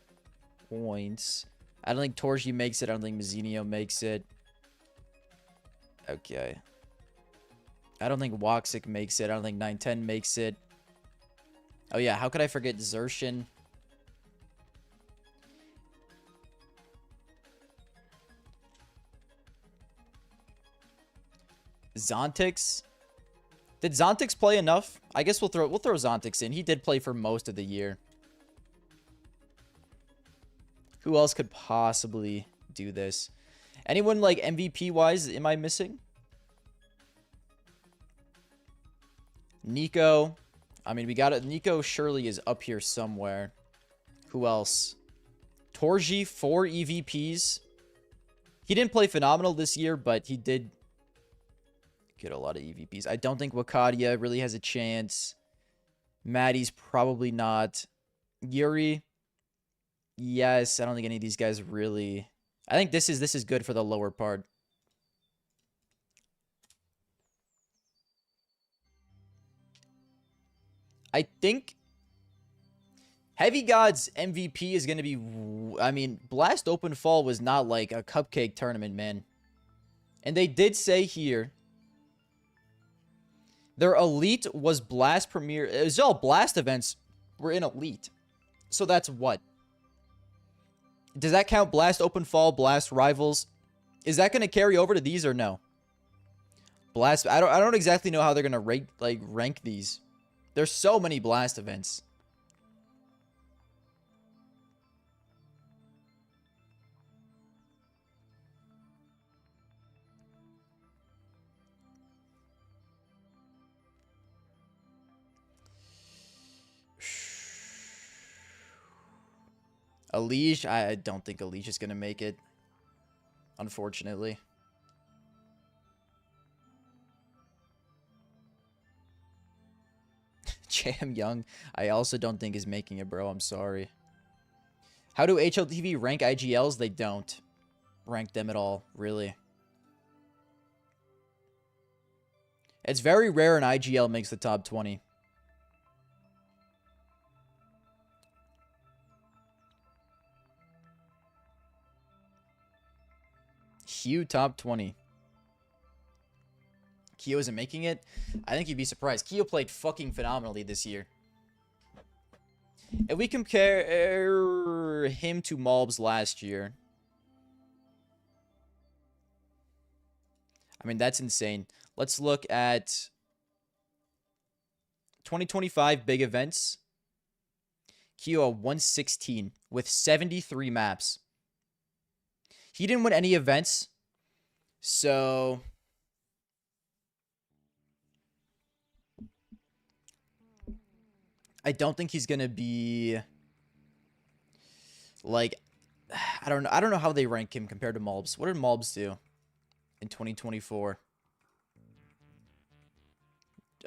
points. I don't think Torji makes it. I don't think Mazzinio makes it. Okay. I don't think Woxic makes it. I don't think 910 makes it. Oh, yeah. How could I forget Zershin? Zontix? Did Zontix play enough? I guess we'll throw Zontix in. He did play for most of the year. Who else could possibly do this? Anyone like MVP wise am I missing? Nico. I mean, we got it. Nico surely is up here somewhere. Who else? Torji, 4 EVPs. He didn't play phenomenal this year, but he did get a lot of EVPs. I don't think Wakadia really has a chance. Maddie's probably not. Yuri. Yes, I don't think any of these guys really. I think this is good for the lower part. I think Heavy God's MVP is going to be... I mean, Blast Open Fall was not like a cupcake tournament, man. And they did say here... Their Elite was Blast Premier... It was all Blast events were in Elite. So that's what? Does that count Blast Open Fall, Blast Rivals? Is that going to carry over to these or no? Blast... I don't exactly know how they're going to rank these. There's so many Blast events. Elige, I don't think Elige is going to make it. Unfortunately. Jam Young, I also don't think is making it, bro. I'm sorry. How do Hltv rank IGLs? They don't rank them at all, really. It's very rare an IGL makes the top 20. Hugh top 20. Keo isn't making it? I think you'd be surprised. Keo played fucking phenomenally this year. If we compare him to Malbs last year, I mean, that's insane. Let's look at 2025 big events. Keo 116 with 73 maps. He didn't win any events, so I don't think he's gonna be like I don't know how they rank him compared to Malbs. What did Malbs do in 2024?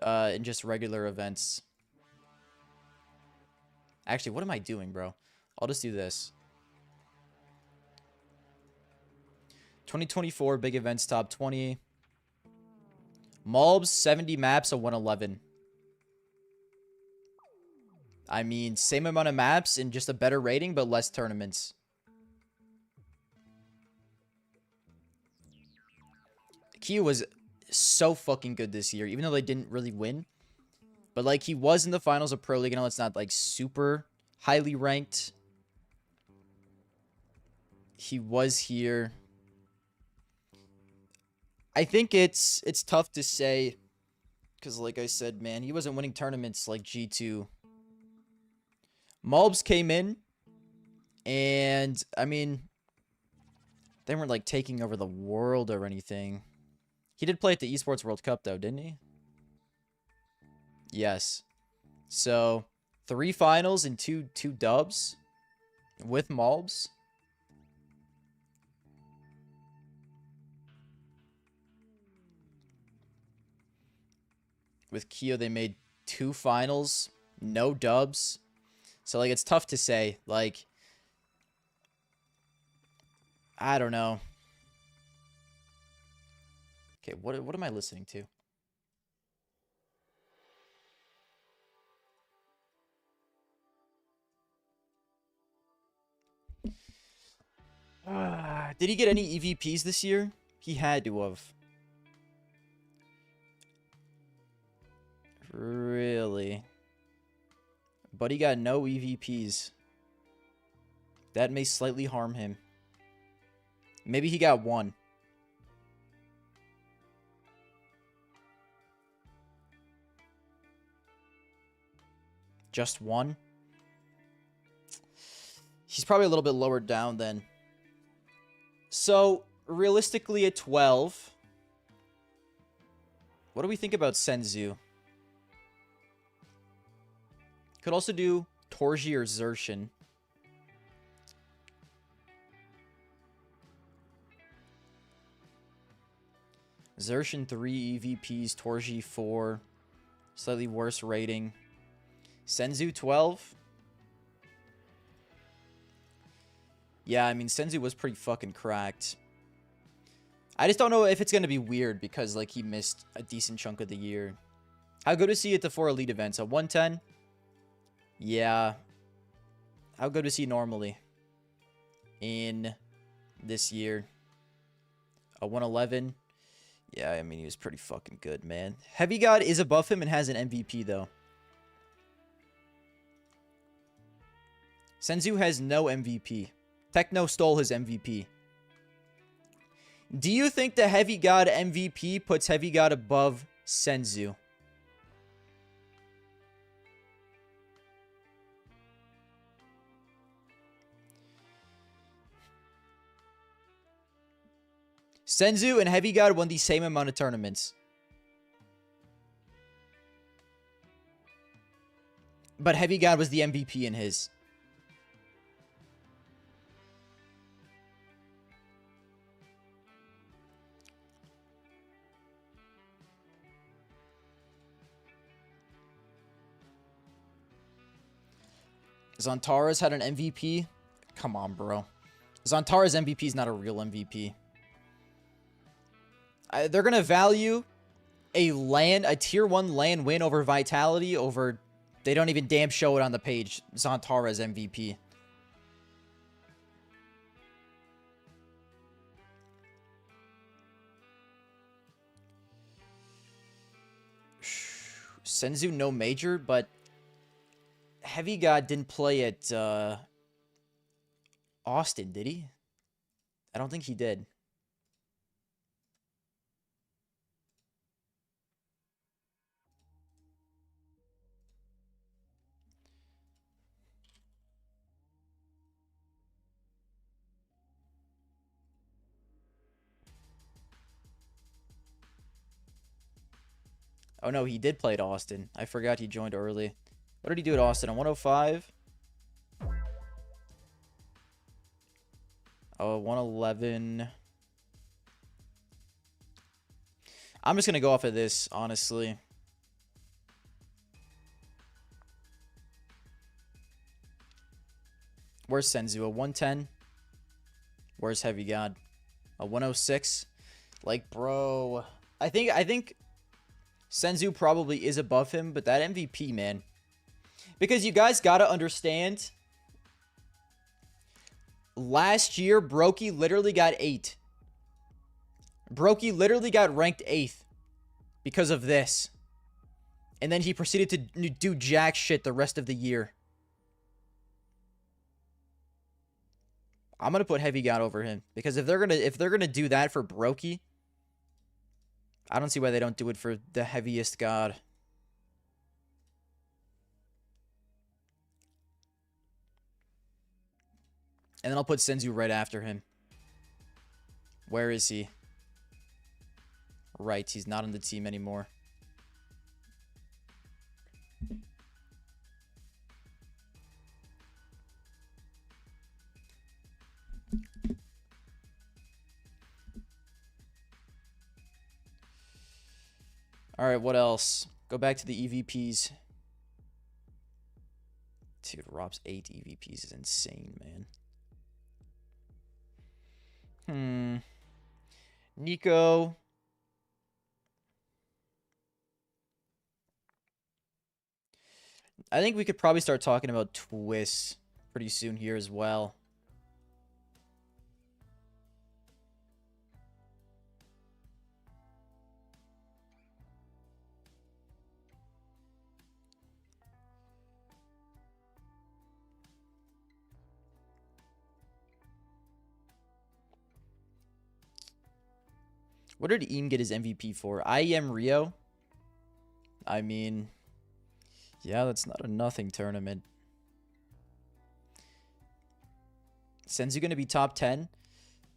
In just regular events. Actually, what am I doing, bro? I'll just do this. 2024 big events top 20. Malbs 70 maps of 111. I mean, same amount of maps and just a better rating, but less tournaments. Q was so fucking good this year, even though they didn't really win. But, like, he was in the finals of Pro League. I know it's not, like, super highly ranked. He was here. I think it's tough to say. Because, like I said, man, he wasn't winning tournaments like G2. Malbs came in. And, I mean, they weren't, like, taking over the world or anything. He did play at the Esports World Cup, though, didn't he? Yes. So 3 finals and two dubs with Malbs. With Keo, they made 2 finals, no dubs. So, like, it's tough to say. Like, I don't know. Okay, what am I listening to? Did he get any EVPs this year? He had to have. Really? But he got no EVPs. That may slightly harm him. Maybe he got 1. Just 1? He's probably a little bit lower down then. So, realistically at 12, what do we think about Senzu? Could also do Torji or Xertion. Xertion 3 EVPs, Torji 4. Slightly worse rating. Senzu 12. Yeah, I mean, Senzu was pretty fucking cracked. I just don't know if it's going to be weird because, like, he missed a decent chunk of the year. How good is he at the 4 elite events? A 110? Yeah. How good was he normally in this year? A 111? Yeah, I mean, he was pretty fucking good, man. Heavy God is above him and has an MVP, though. Senzu has no MVP. Techno stole his MVP. Do you think the Heavy God MVP puts Heavy God above Senzu? Senzu and Heavy God won the same amount of tournaments. But Heavy God was the MVP in his. Zantara's had an MVP? Come on, bro. Zantara's MVP is not a real MVP. They're going to value a tier 1 LAN win over Vitality over... They don't even damn show it on the page. Zantara's MVP. Senzu no major, but Heavy God didn't play at Austin, did he? I don't think he did. Oh, no, he did play at Austin. I forgot he joined early. What did he do at Austin? A 105? Oh, 111. I'm just going to go off of this, honestly. Where's Senzu? A 110? Where's Heavy God? A 106? Like, bro. I think Senzu probably is above him, but that MVP, man. Because you guys got to understand, last year, Brokey literally got 8. Brokey literally got ranked 8th because of this. And then he proceeded to do jack shit the rest of the year. I'm going to put Heavy God over him because if they're going to do that for Brokey, I don't see why they don't do it for the heaviest god. And then I'll put Senzu right after him. Where is he? Right, he's not on the team anymore. All right, what else? Go back to the EVPs. Dude, Rob's 8 EVPs is insane, man. Nico. I think we could probably start talking about twists pretty soon here as well. What did Eam get his MVP for? I am Rio. I mean, yeah, that's not a nothing tournament. Senzu going to be top 10?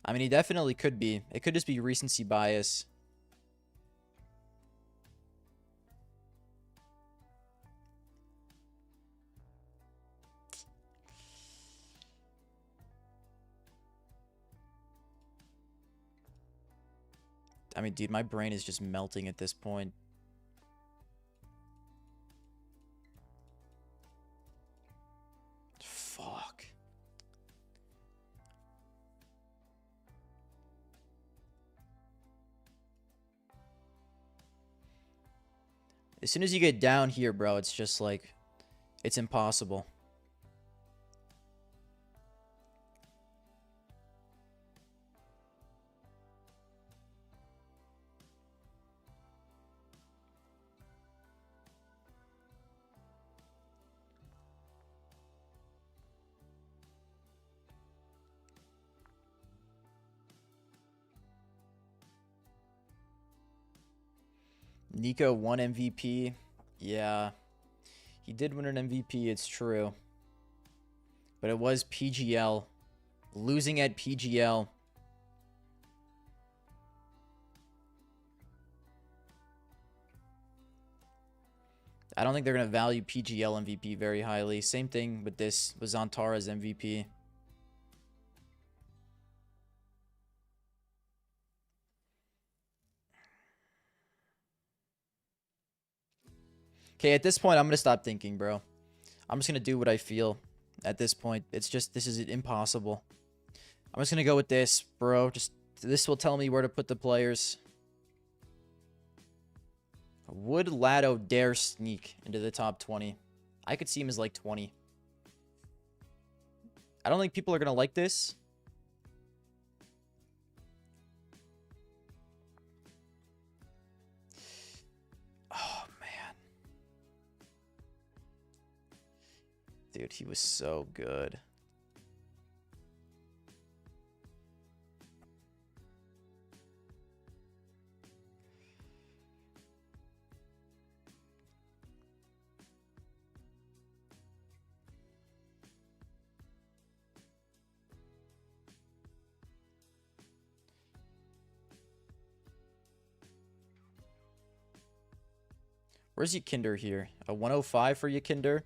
I mean, he definitely could be. It could just be recency bias. I mean, dude, my brain is just melting at this point. Fuck. As soon as you get down here, bro, it's just like, it's impossible. Nico won MVP. Yeah. He did win an MVP, it's true. But it was PGL. Losing at PGL. I don't think they're going to value PGL MVP very highly. Same thing with this was Zantara's MVP. Okay, at this point, I'm going to stop thinking, bro. I'm just going to do what I feel at this point. It's just, this is impossible. I'm just going to go with this, bro. Just, this will tell me where to put the players. Would Lado dare sneak into the top 20? I could see him as like 20. I don't think people are going to like this. Oh, man. Dude, he was so good. Where's Yakinder here? A 105 for Yakinder?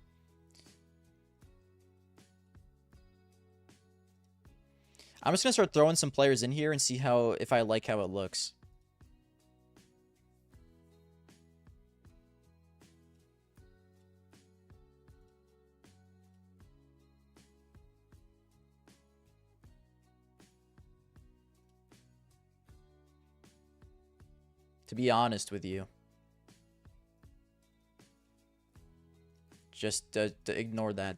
I'm just going to start throwing some players in here and see if I like how it looks. To be honest with you. Just to ignore that.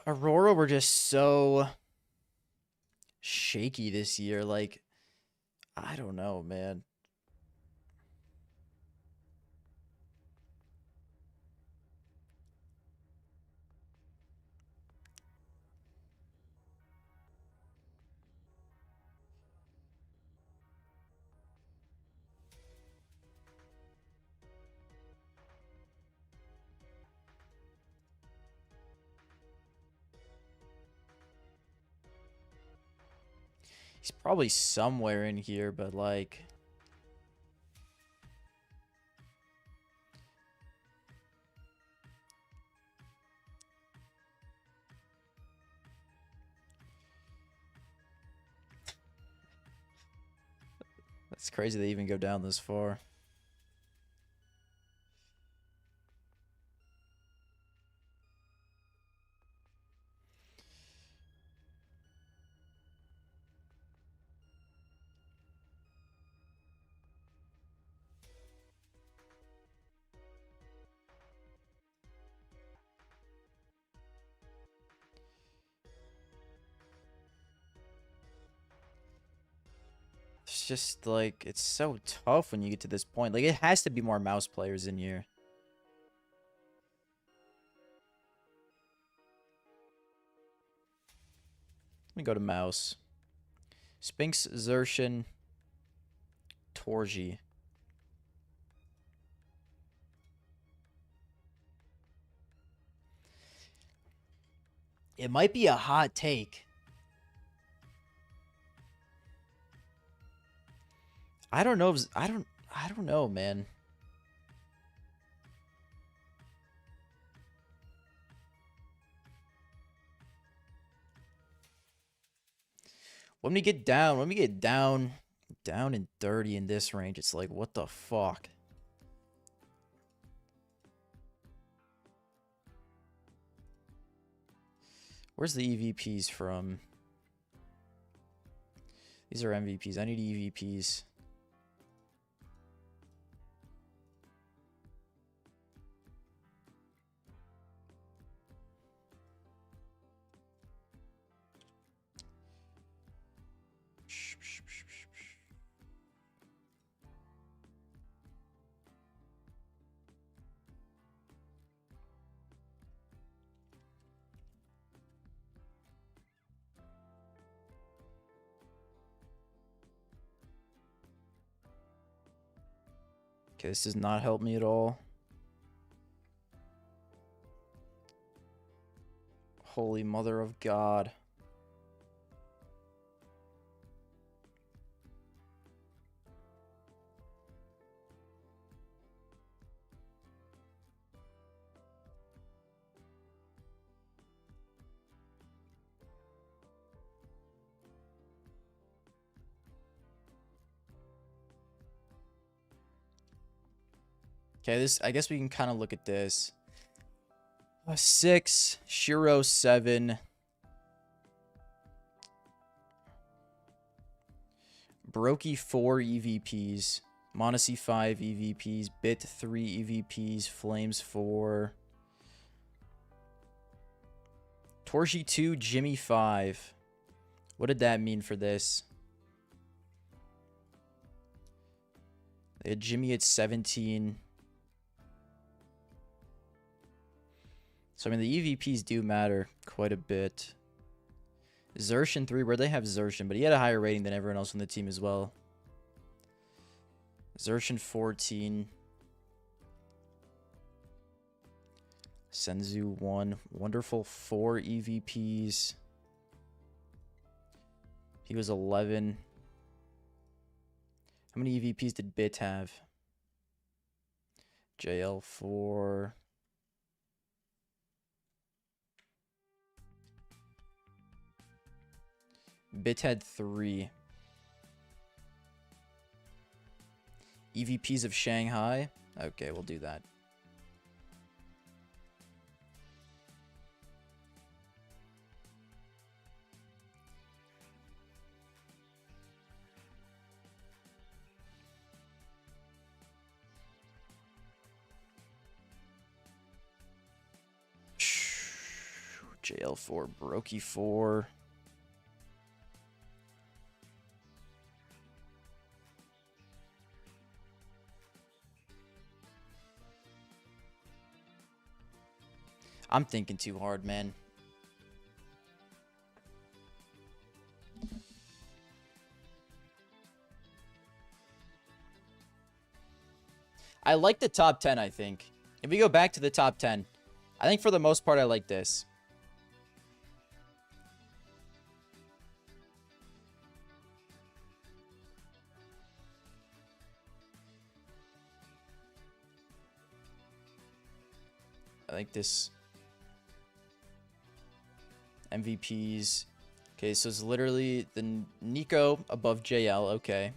Aurora were just so shaky this year. Like, I don't know, man. He's probably somewhere in here, but like... It's crazy they even go down this far. It's just like, it's so tough when you get to this point. Like, it has to be more mouse players in here. Let me go to mouse. Spinks, Xertion, Torji. It might be a hot take. I don't know if I don't know, man. When we get down and dirty in this range, it's like, what the fuck? Where's the EVPs from? These are MVPs. I need EVPs. Okay, this does not help me at all. Holy mother of God. Okay, this, I guess we can kind of look at this. 6, Shiro 7. Brokey 4 EVPs. Monacy 5 EVPs. Bit 3 EVPs. Flames 4. Torshi 2, Jimmy 5. What did that mean for this? They had Jimmy at 17. So, I mean, the EVPs do matter quite a bit. Xertion 3, where they have Xertion, but he had a higher rating than everyone else on the team as well. Xertion 14. Senzu 1. Wonderful 4 EVPs. He was 11. How many EVPs did Bit have? JL 4. Bit had 3. EVPs of Shanghai? Okay, we'll do that. JL4, Brokey 4. I'm thinking too hard, man. I like the top 10, I think. If we go back to the top 10, I think for the most part I like this. like this. MVPs. Okay, so it's literally the Nico above JL. Okay.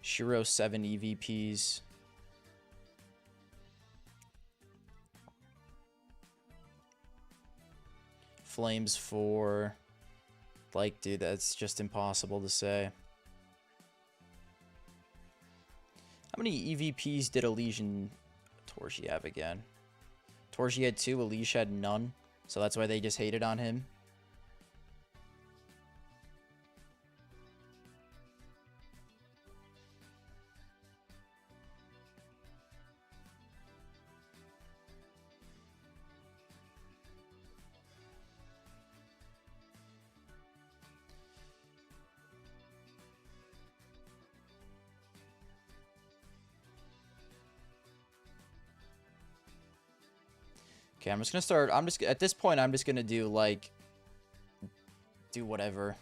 Shiro 7 EVPs. Flames 4. Like, dude, that's just impossible to say. How many EVPs did Elish and Torshi have again? Torshi had 2, Elish had none. So that's why they just hated on him. Okay, I'm just gonna start. At this point, I'm just gonna do like, do whatever.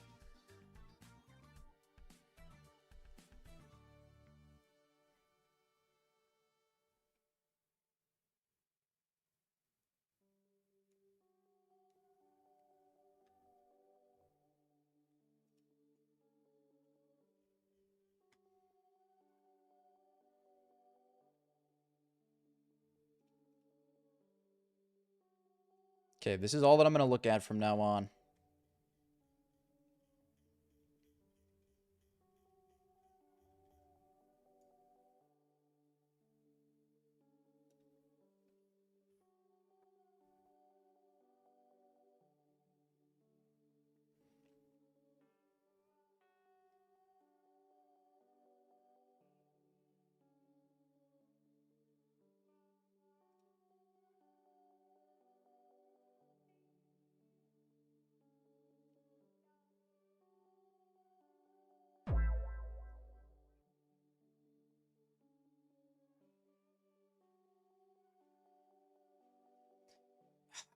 Okay, this is all that I'm gonna look at from now on.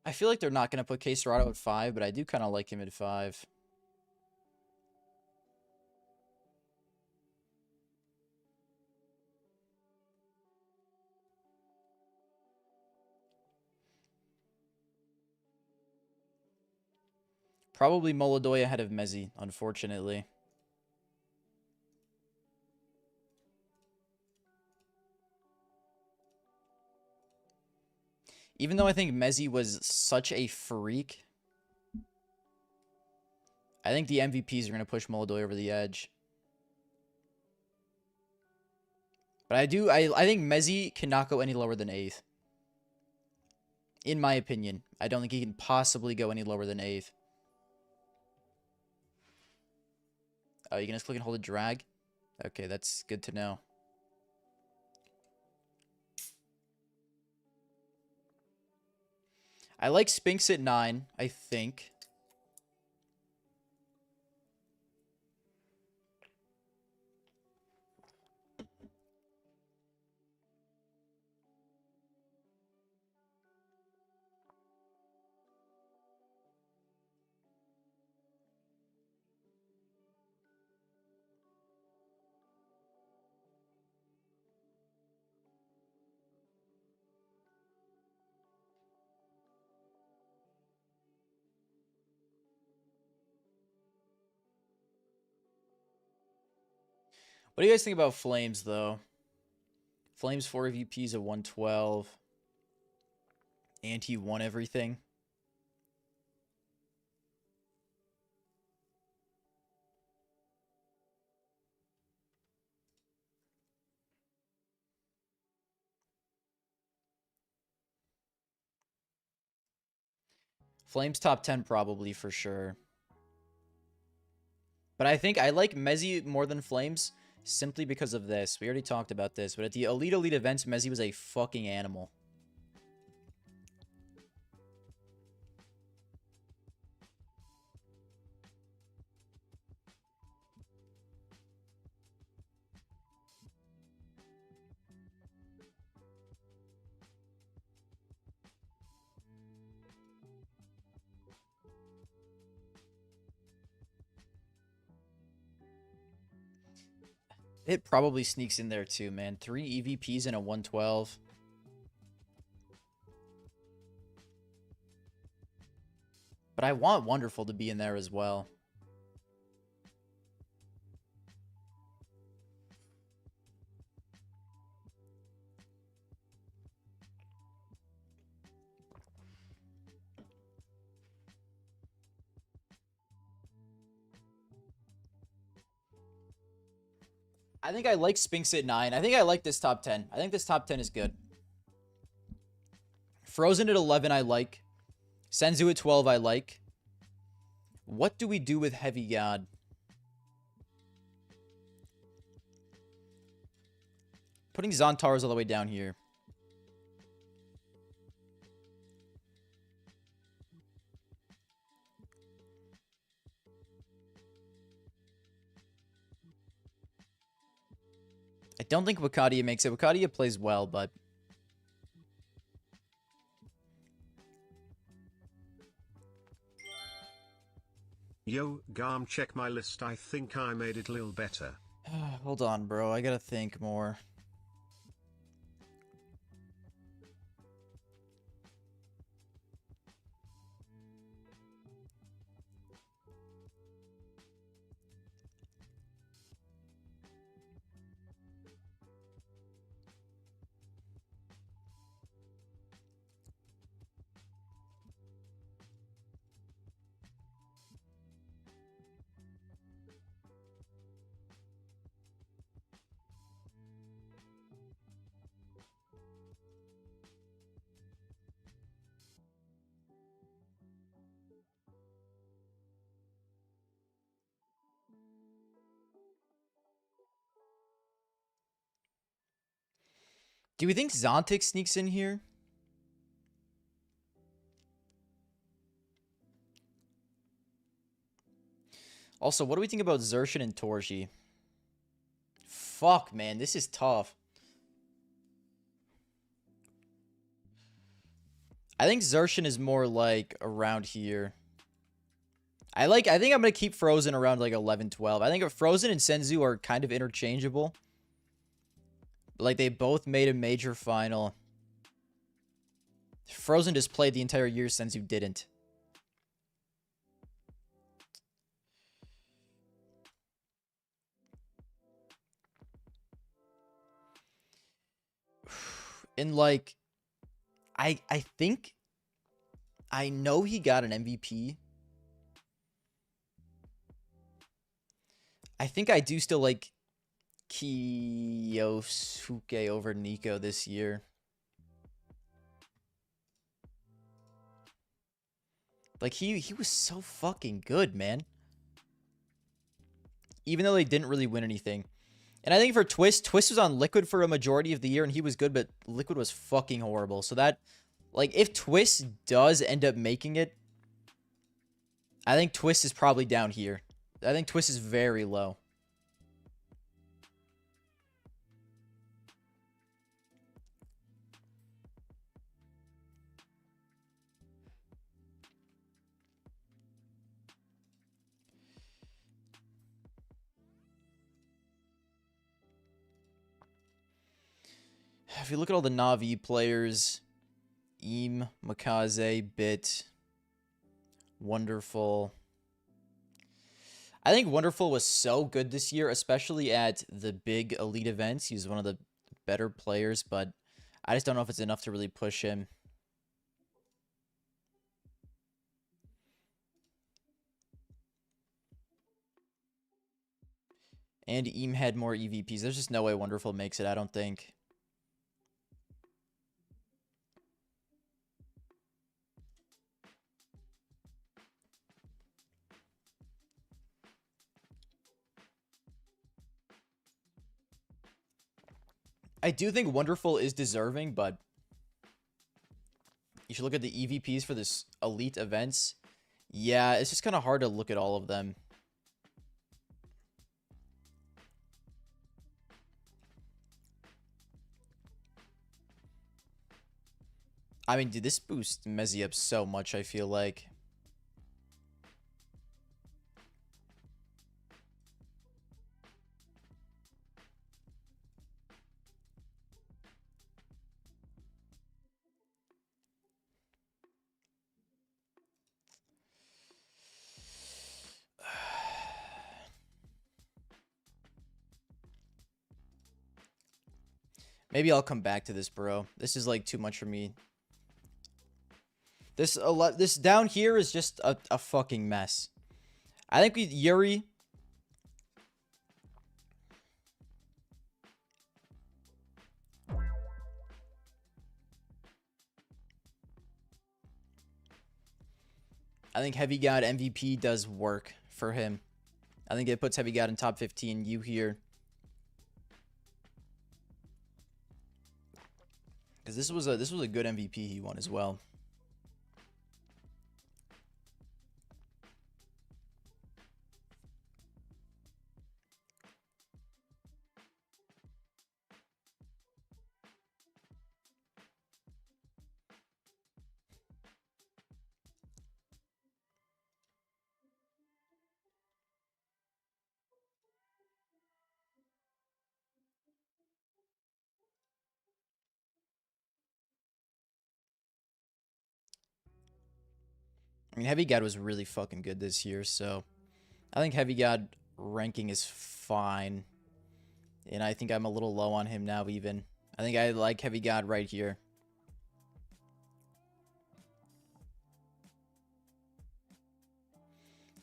I feel like they're not gonna put K Serrato at 5, but I do kind of like him at 5. Probably Molodoy ahead of Mezzi, unfortunately. Even though I think Mezzi was such a freak, I think the MVPs are going to push Molodoy over the edge. But I think Mezzi cannot go any lower than 8th. In my opinion. I don't think he can possibly go any lower than 8th. Oh, you can just click and hold a drag? Okay, that's good to know. I like Spinks at 9, I think. What do you guys think about Flames, though? Flames 4 VPs at 112. And he won everything. Flames top 10 probably for sure. But I think I like Mezzi more than Flames simply because of this. We already talked about this, but at the Elite events, Mezzi was a fucking animal. It probably sneaks in there too, man. 3 EVPs and a 112. But I want Wonderful to be in there as well. I think I like Spinks at 9. I think I like this top 10. I think this top 10 is good. Frozen at 11, I like. Senzu at 12, I like. What do we do with Heavy God? Putting Zontaros all the way down here. I don't think Wakadia makes it. Wakadia plays well, but... Yo, Garm, check my list. I think I made it a little better. Hold on, bro. I gotta think more. Do we think Zontic sneaks in here? Also, what do we think about Zershin and Torji? Fuck, man. This is tough. I think Zershin is more like around here. I think I'm going to keep Frozen around like 11, 12. I think Frozen and Senzu are kind of interchangeable. Like, they both made a major final. Frozen just played the entire year, Senzu didn't. And, like, I think... I know he got an MVP. I think I do still like Kiyosuke over Nico this year. Like, he was so fucking good, man. Even though they didn't really win anything. And I think for Twist was on Liquid for a majority of the year, and he was good, but Liquid was fucking horrible. So that, like, if Twist does end up making it, I think Twist is probably down here. I think Twist is very low. If you look at all the Na'Vi players, Eam, Makaze, Bit, Wonderful. I think Wonderful was so good this year, especially at the big elite events. He was one of the better players, but I just don't know if it's enough to really push him. And Eam had more EVPs. There's just no way Wonderful makes it, I don't think. I do think Wonderful is deserving, but you should look at the EVPs for this elite events. Yeah, it's just kind of hard to look at all of them. I mean, dude, this boosts Mezzi up so much, I feel like. Maybe I'll come back to this, bro. This is like too much for me. This down here is just a fucking mess. I think Yuri. I think Heavy God MVP does work for him. I think it puts Heavy God in top 15. You here. Because this was a good MVP he won as well. I mean, Heavy God was really fucking good this year, so I think Heavy God ranking is fine. And I think I'm a little low on him now even. I think I like Heavy God right here.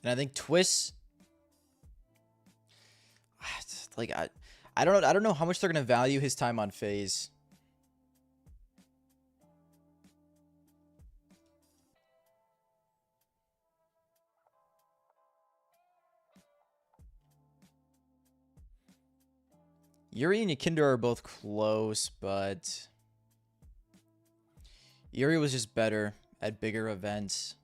And I think Twist, like I don't know how much they're gonna value his time on phase. Yuri and Yakinder are both close, but Yuri was just better at bigger events.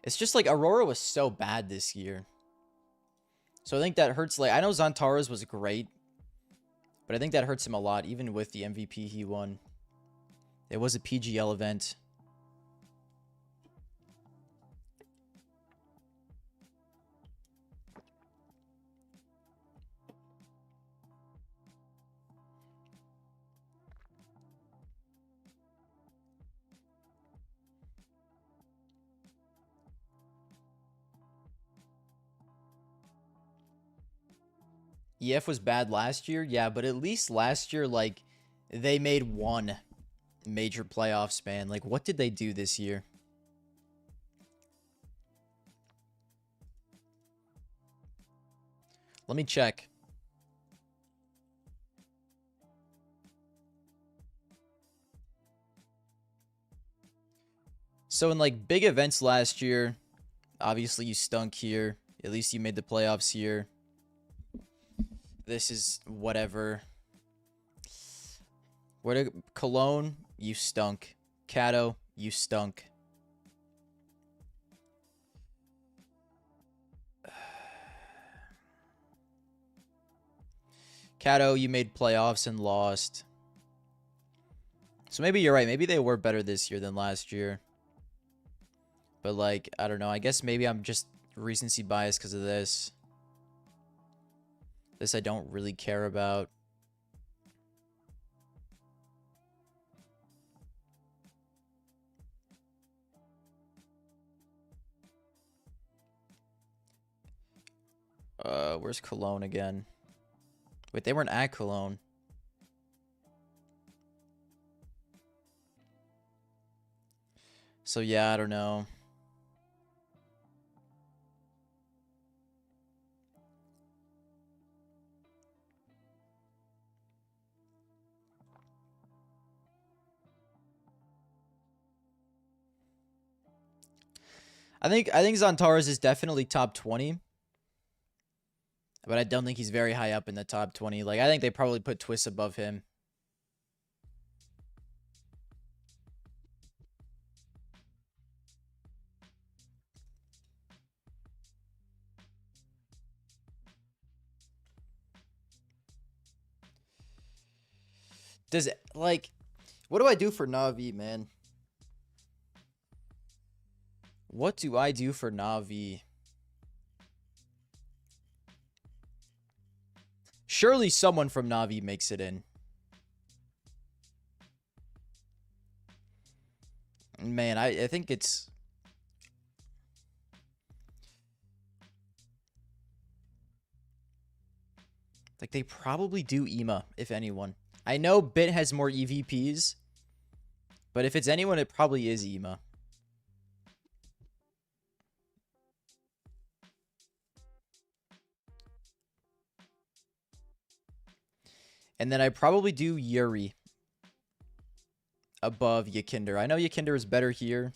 It's just like Aurora was so bad this year. So I think that hurts. Like, I know Xantaras was great, but I think that hurts him a lot, even with the MVP he won. It was a PGL event. EF was bad last year, yeah, but at least last year, like, they made one major playoffs, man. Like, what did they do this year? Let me check. So in like big events last year, obviously you stunk here. At least you made the playoffs here. This is whatever. Where to Cologne, you stunk. Cato, you stunk. Cato, you made playoffs and lost. So maybe you're right. Maybe they were better this year than last year. But like, I don't know. I guess maybe I'm just recency bias because of this. This I don't really care about. Where's Cologne again? Wait, they weren't at Cologne. So yeah, I don't know. I think Xantaras is definitely top 20. But I don't think he's very high up in the top 20. Like, I think they probably put Twist above him. Does it, like, what do I do for Na'Vi, man? What do I do for Na'Vi? Surely someone from Na'Vi makes it in. Man, I think it's Like, they probably do EMA, if anyone. I know Bit has more EVPs, but if it's anyone, it probably is EMA. And then I probably do Yuri above Yakinder. I know Yakinder is better here.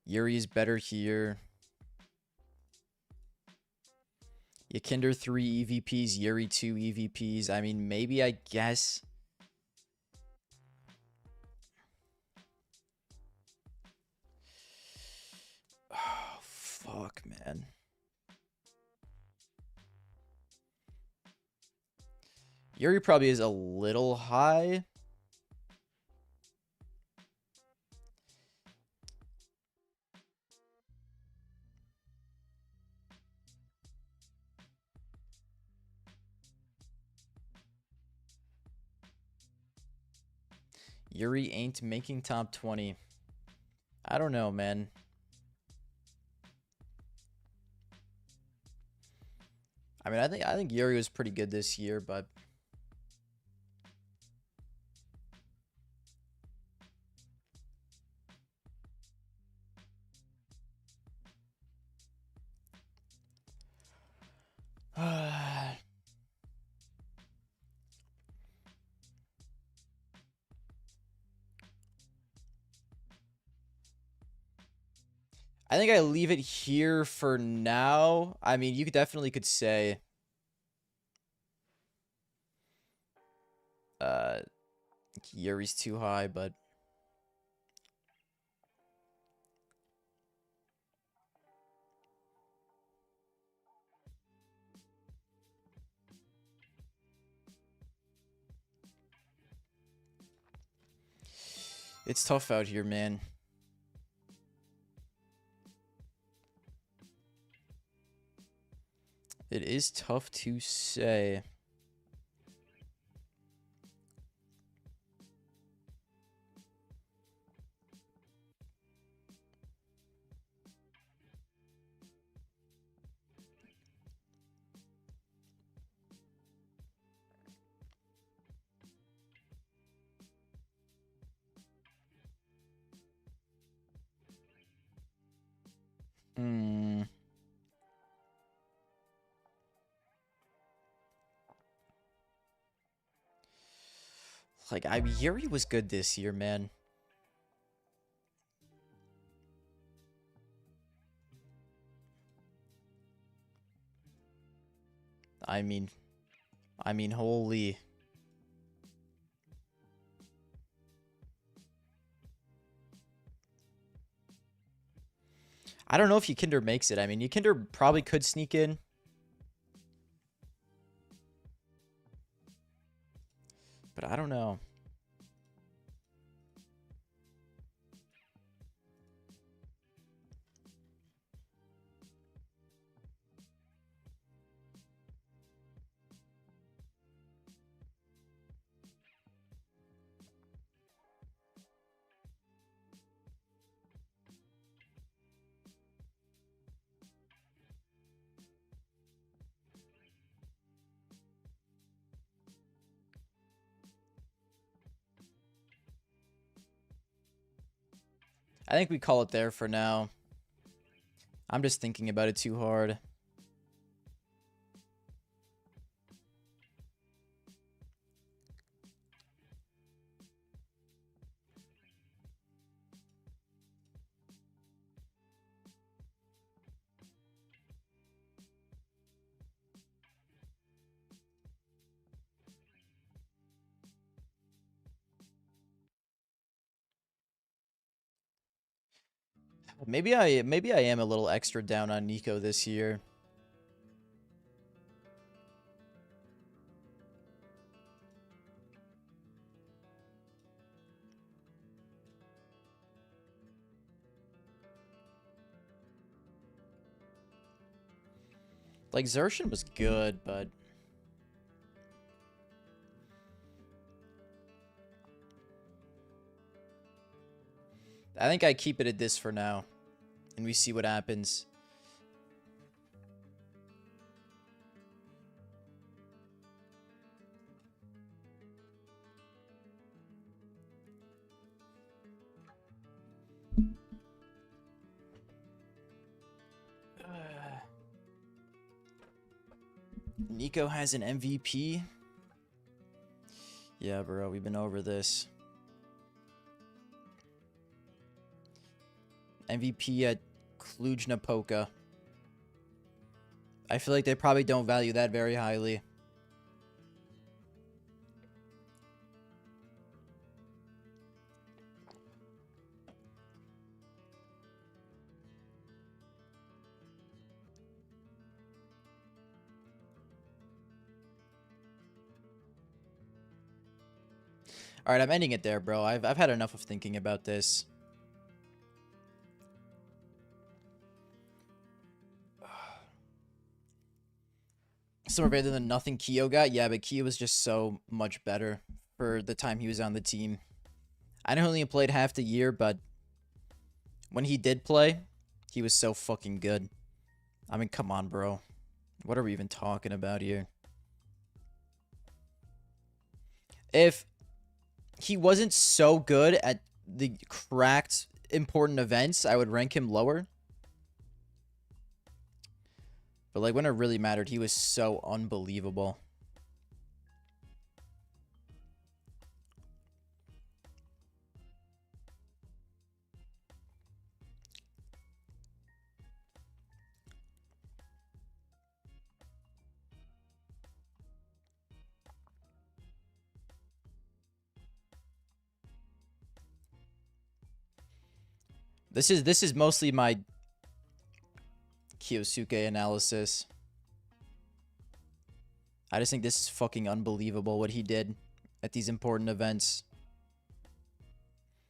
Yuri is better here. Yakinder 3 EVPs, Yuri 2 EVPs. I mean, maybe, I guess. Oh, fuck, man. Yuri probably is a little high. Yuri ain't making top 20. I don't know, man. I mean, I think Yuri was pretty good this year, but I think I leave it here for now. I mean, you definitely could say Yuri's too high, but it's tough out here, man. It is tough to say. Hmm. Like, Yuri was good this year, man. I mean, holy. I don't know if Yakinder makes it. I mean, Yakinder probably could sneak in. But I don't know. I think we call it there for now. I'm just thinking about it too hard. Maybe I am a little extra down on Nico this year. Like, Xertion was good, but I think I keep it at this for now. And we see what happens. Nico has an MVP. Yeah, bro, we've been over this. MVP at Cluj-Napoca. I feel like they probably don't value that very highly. All right, I'm ending it there, bro. I've had enough of thinking about this. Somewhere better than nothing Keo got. Yeah, but Keo was just so much better for the time he was on the team. I know he only played half the year, but when he did play, he was so fucking good. I mean, come on, bro. What are we even talking about here? If he wasn't so good at the cracked important events, I would rank him lower. But like when it really mattered, he was so unbelievable. This is mostly my Kyosuke analysis. I just think this is fucking unbelievable what he did at these important events.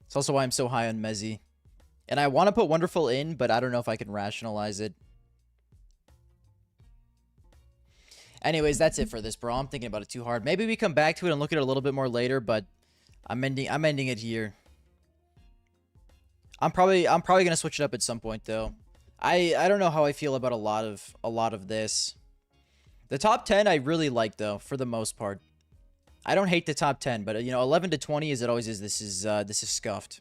It's also why I'm so high on Mezzi. And I want to put Wonderful in, but I don't know if I can rationalize it. Anyways, that's it for this, bro. I'm thinking about it too hard. Maybe we come back to it and look at it a little bit more later, but I'm ending it here. I'm probably gonna switch it up at some point though. I don't know how I feel about a lot of this. The top 10 I really like though, for the most part. I don't hate the top 10, but you know, 11 to 20 as it always is. This is scuffed.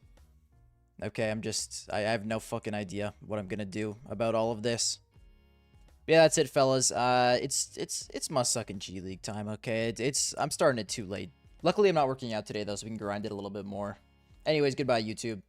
Okay, I have no fucking idea what I'm gonna do about all of this. Yeah, that's it, fellas. It's must suck in G League time. Okay, I'm starting it too late. Luckily, I'm not working out today though, so we can grind it a little bit more. Anyways, goodbye, YouTube.